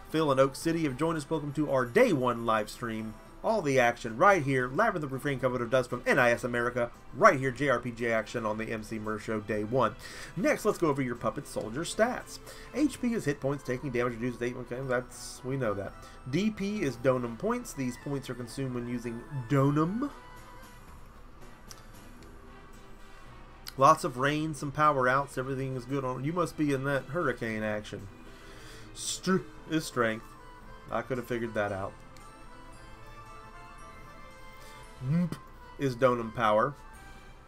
Phil and Oak City have joined us. Welcome to our Day 1 live stream. All the action right here. Labyrinth Of Refrain, Coven Of Dusk from NIS America. Right here, JRPG action on the Emceemur Show Day 1. Next, let's go over your Puppet Soldier stats. HP is hit points, taking damage reduced 8. Okay, we know that. DP is Donum points. These points are consumed when using Donum. Lots of rain, some power outs, everything is good on. You must be in that hurricane action. Is strength. I could have figured that out. Is Donum power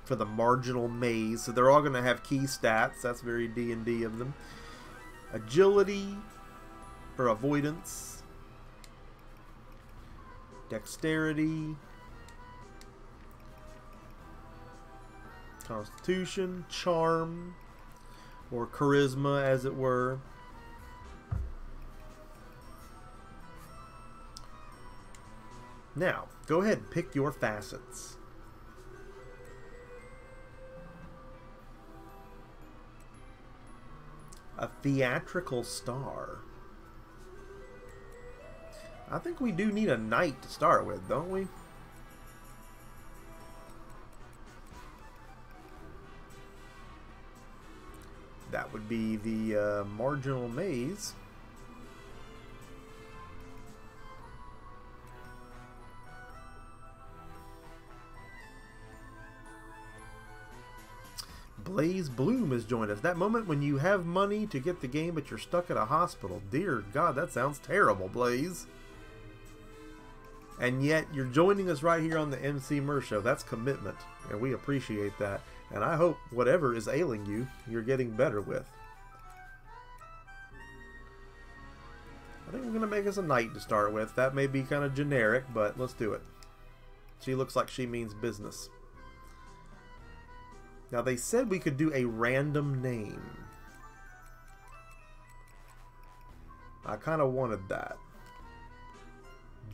for the marginal maze. So they're all going to have key stats. That's very D&D of them. Agility for avoidance. Dexterity. Constitution, charm, or charisma, as it were. Now, go ahead and pick your facets. A theatrical star. I think we do need a knight to start with, don't we? That would be the marginal maze. Blaze Bloom has joined us. That moment when you have money to get the game but you're stuck at a hospital. Dear God, that sounds terrible, Blaze. And yet you're joining us right here on the Emceemur Show. That's commitment, and we appreciate that. And I hope whatever is ailing you, you're getting better with. I think we're going to make us a knight to start with. That may be kind of generic, but let's do it. She looks like she means business. Now they said we could do a random name. I kind of wanted that.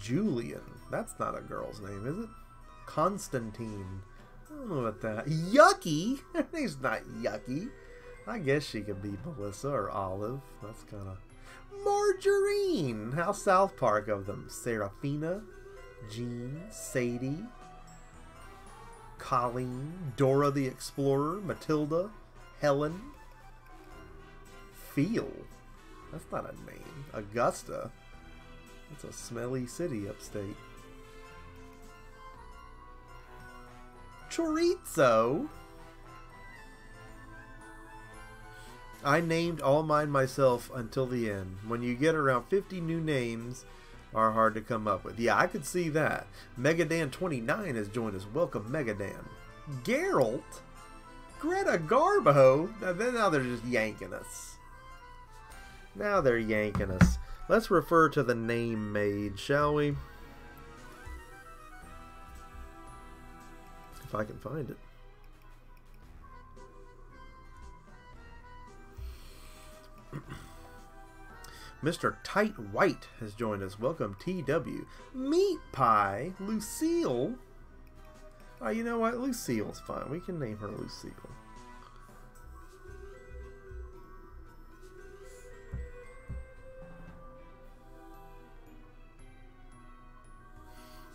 Julian. That's not a girl's name, is it? Constantine. I don't know about that. Yucky? Her name's not Yucky. I guess she could be Melissa or Olive. That's kind of... Margarine! How South Park of them. Serafina, Jean, Sadie, Colleen, Dora the Explorer, Matilda, Helen, Phil. That's not a name. Augusta. That's a smelly city upstate. Chorizo. I named all mine myself until the end. When you get around 50 new names are hard to come up with. Yeah, I could see that. Megadan29 has joined us. Welcome, Megadan. Geralt? Greta Garbo? Now they're just yanking us. Now they're yanking us. Let's refer to the name maid, shall we? If I can find it. Mr. Tight White has joined us. Welcome, TW. Meat Pie. Lucille. Oh, you know what? Lucille's fine. We can name her Lucille.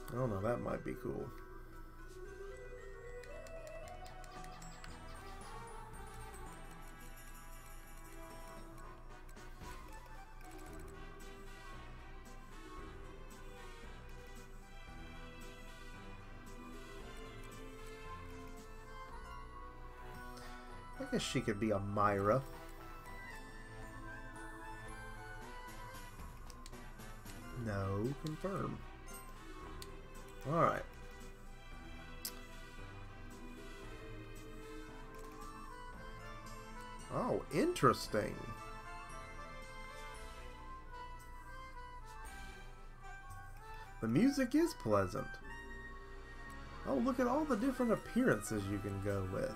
I don't know. That might be cool. I guess she could be a Myra. No, confirm. Alright. Oh, interesting. The music is pleasant. Oh, look at all the different appearances you can go with.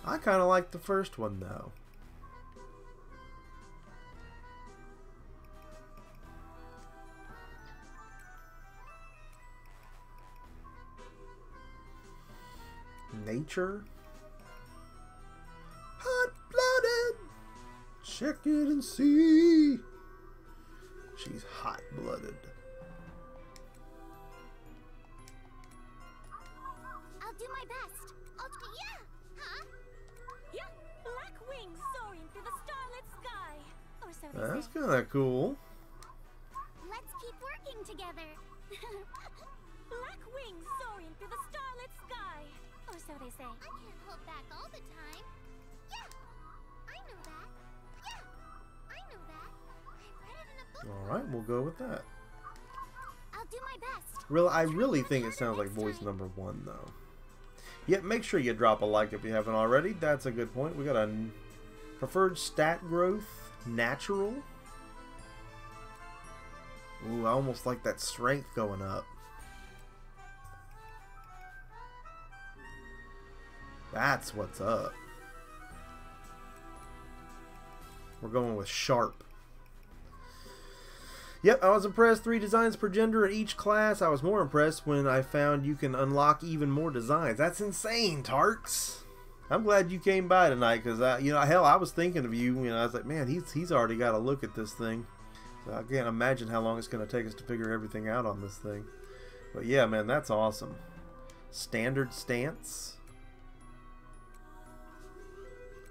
I kind of like the first one, though. Nature. Hot-blooded. Check it and see. She's hot-blooded. I'll do my best. Yeah! Huh? Yeah! Black wings soaring through the starlit sky. Or so they That's say. kind of cool. Let's keep working together. Black wings soaring through the starlit sky. Or so they say. I can't hold back all the time. Yeah! I know that. Yeah! I know that. I read it in a book. Alright, we'll go with that. I'll do my best. I really think it sounds like voice number 1, though. Yep, make sure you drop a like if you haven't already. That's a good point. We got a preferred stat growth, natural. Ooh, I almost like that strength going up. That's what's up. We're going with sharp. Yep, I was impressed. 3 designs per gender in each class. I was more impressed when I found you can unlock even more designs. That's insane, Tarks. I'm glad you came by tonight because, hell, I was thinking of you. I was like, man, he's already got a look at this thing. So I can't imagine how long it's going to take us to figure everything out on this thing. But yeah, man, that's awesome. Standard stance.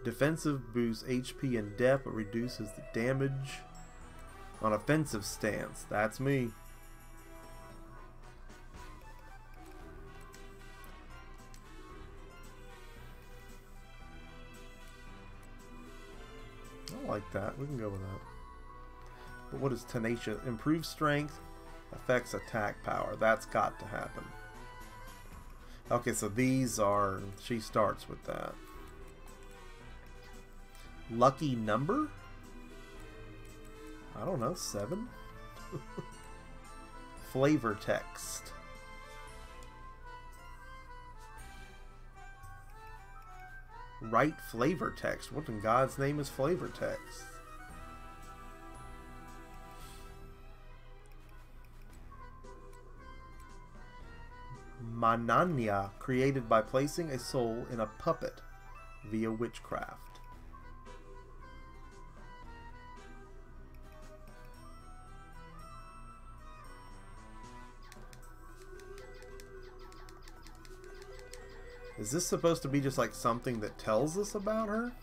Defensive boosts HP and depth, but reduces the damage. On offensive stance. That's me. I like that. We can go with that. But what is tenacious? Improves strength. Affects attack power. That's got to happen. Okay, so these are... She starts with that. Lucky number? I don't know, 7? Flavor text. Write flavor text. What in God's name is flavor text? Mananya, created by placing a soul in a puppet via witchcraft. Is this supposed to be just like something that tells us about her?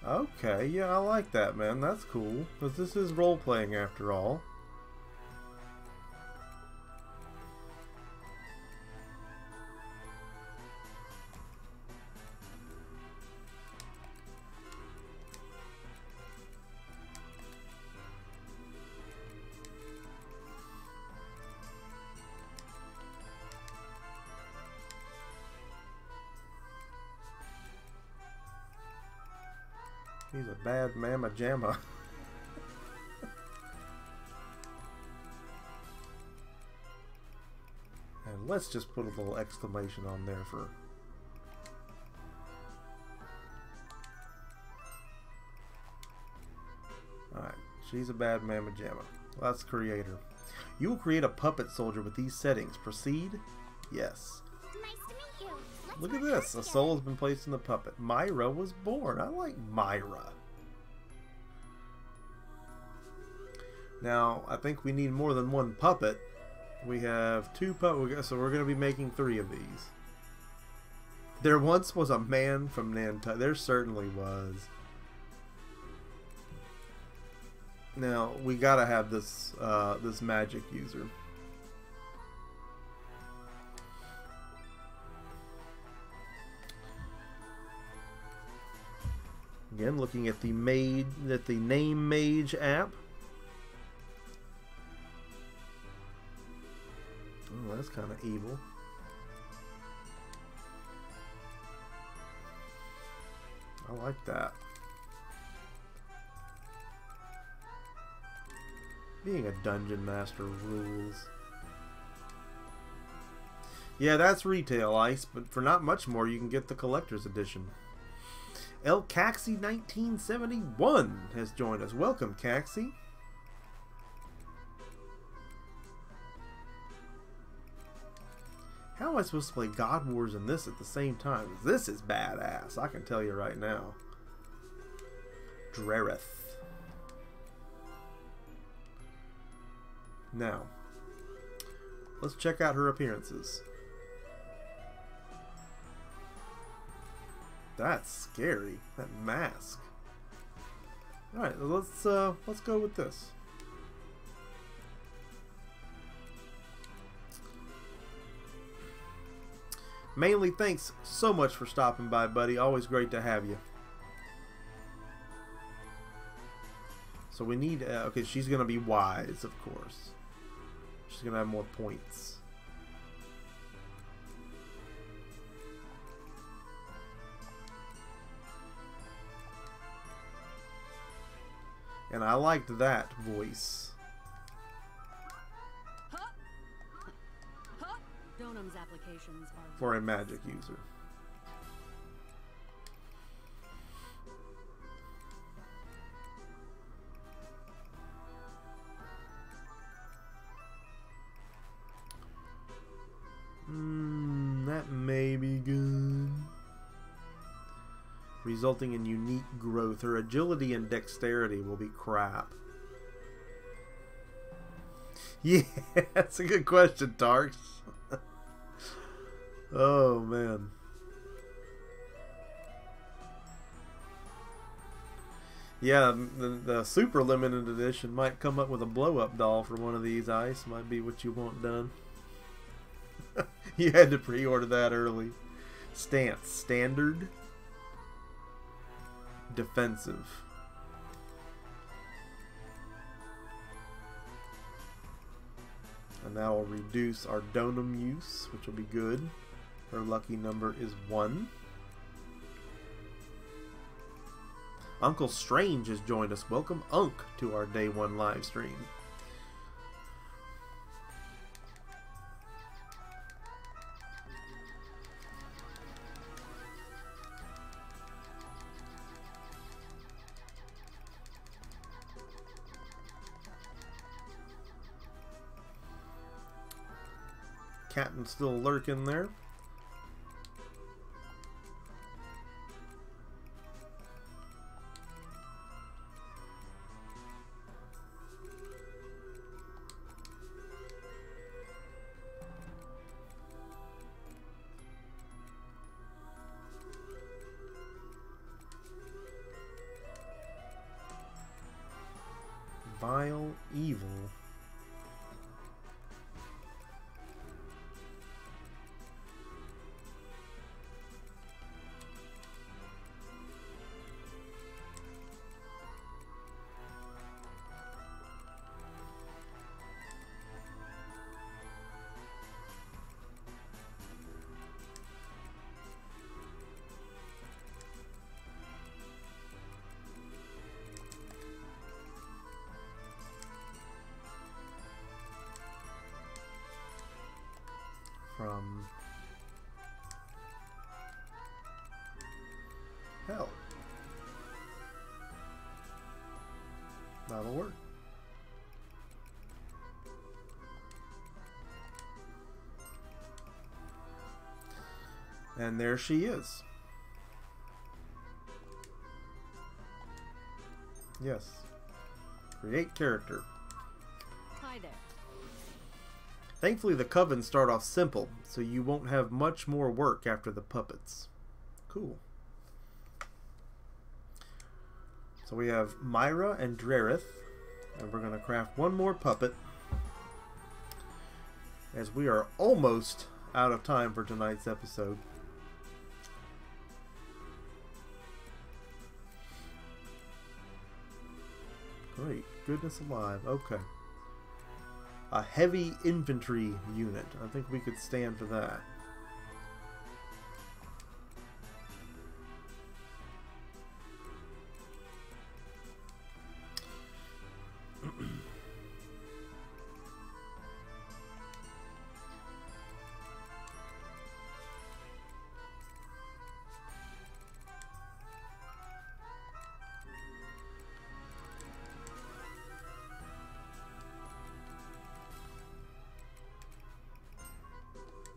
Okay, yeah, I like that, man. That's cool. Because this is role-playing after all. He's a bad mamma jamma. And let's just put a little exclamation on there for... Alright, she's a bad mamma jamma. Let's create her. You will create a puppet soldier with these settings. Proceed? Yes. Nice to meet you. Let's Look at work this. A together. soul has been placed in the puppet. Myra was born. I like Myra. Now, I think we need more than one puppet. We have 2 puppets, so we're going to be making 3 of these. There once was a man from Nantucket. There certainly was. Now, we got to have this, this magic user. Again, looking at the name mage app. Oh, that's kind of evil. I like that. Being a dungeon master rules. Yeah, that's retail ice, but for not much more, you can get the collector's edition. El Caxi 1971 has joined us. Welcome, Caxi. How am I supposed to play God Wars and this at the same time? This is badass, I can tell you right now. Drerith. Now, let's check out her appearances. That's scary. That mask. All right, let's go with this. Mainly, thanks so much for stopping by, buddy. Always great to have you. So we need... okay, she's going to be wise, of course. She's going to have more points. And I liked that voice. Donum's applications are For a magic user. That may be good. Resulting in unique growth. Her agility and dexterity will be crap. Yeah, that's a good question, Tarks. Oh, man. Yeah, the super limited edition might come up with a blow-up doll for one of these ice. Might be what you want done. You had to pre-order that early. Stance. Standard. Defensive. And that will reduce our Donum use, which will be good. Her lucky number is 1. Uncle Strange has joined us. Welcome, Unk, to our Day 1 live stream. Captain's still lurking there. Vile evil. From hell. That'll work. And there she is. Yes. Create character. Hi there. Thankfully, the Coven start off simple, so you won't have much more work after the puppets. Cool. So we have Myra and Drerith, and we're going to craft one more puppet, as we are almost out of time for tonight's episode. Great. Goodness alive. Okay. a heavy infantry unit. I think we could stand for that.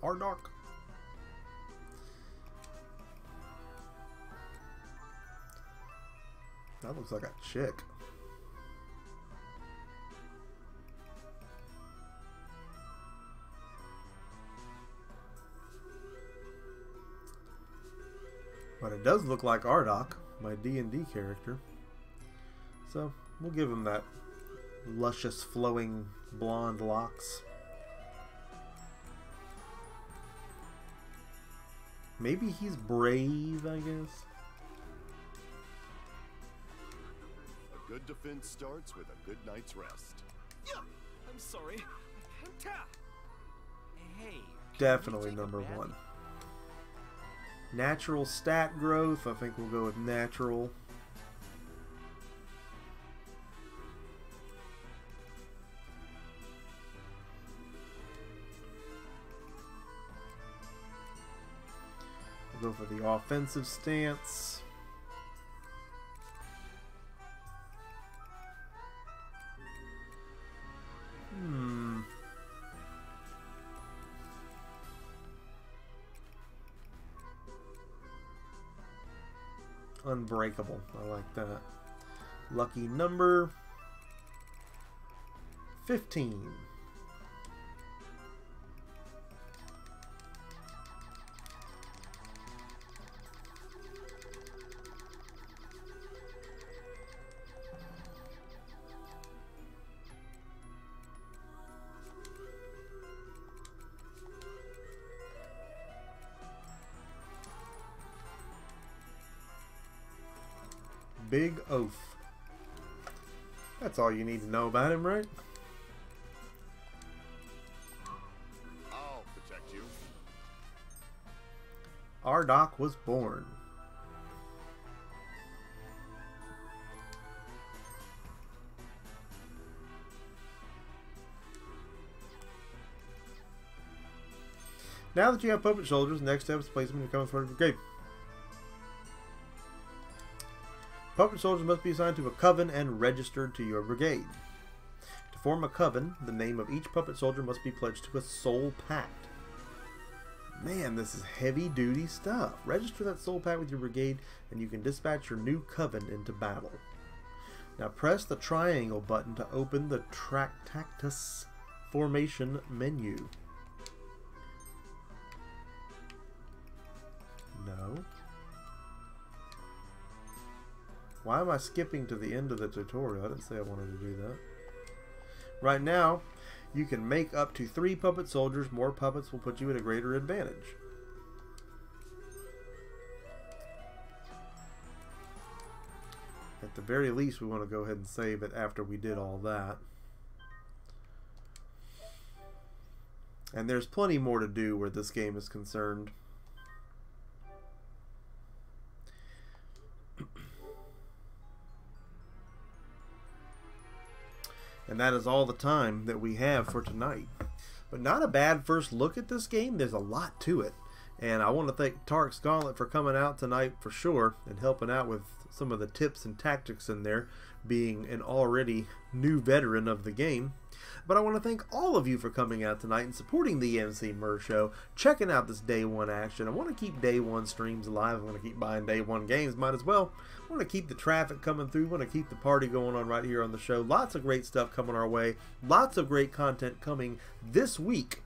Ardark. That looks like a chick. But it does look like Ardark, my D&D character. So we'll give him that luscious flowing blonde locks. Maybe he's brave, I guess. A good defense starts with a good night's rest. Yeah, I'm sorry. I can't tell. Hey. Definitely number one. Natural stat growth. I think we'll go with natural. We'll go for the offensive stance. Unbreakable. I like that. Lucky number 15. Big Oath. That's all you need to know about him, right? I'll protect you. Ardark was born. Now that you have puppet soldiers, next step is placement in the Coven of Brigade. Puppet soldiers must be assigned to a coven and registered to your brigade. To form a coven, the name of each puppet soldier must be pledged to a soul pact. Man, this is heavy-duty stuff. Register that soul pact with your brigade, and you can dispatch your new coven into battle. Now press the triangle button to open the Tractactus formation menu. No. Why am I skipping to the end of the tutorial? I didn't say I wanted to do that. Right now, you can make up to 3 puppet soldiers. More puppets will put you at a greater advantage. At the very least, we want to go ahead and save it after we did all that. And there's plenty more to do where this game is concerned. And that is all the time that we have for tonight. But not a bad first look at this game. There's a lot to it. And I want to thank Tark's Gauntlet for coming out tonight for sure and helping out with some of the tips and tactics in there, being an already new veteran of the game. But I want to thank all of you for coming out tonight and supporting the Emceemur show, checking out this day one action. I want to keep day one streams alive. I want to keep buying day one games. Might as well. I want to keep the traffic coming through. I want to keep the party going on right here on the show. Lots of great stuff coming our way. Lots of great content coming this week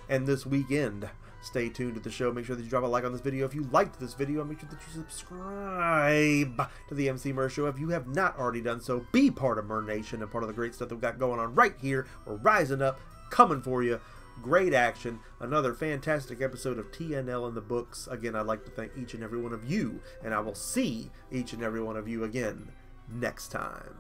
and this weekend. Stay tuned to the show. Make sure that you drop a like on this video if you liked this video. Make sure that you subscribe to the Emceemur show if you have not already done so. Be part of Mer Nation and part of the great stuff that we've got going on right here. We're rising up, coming for you. Great action. Another fantastic episode of TNL in the books. Again, I'd like to thank each and every one of you, and I will see each and every one of you again next time.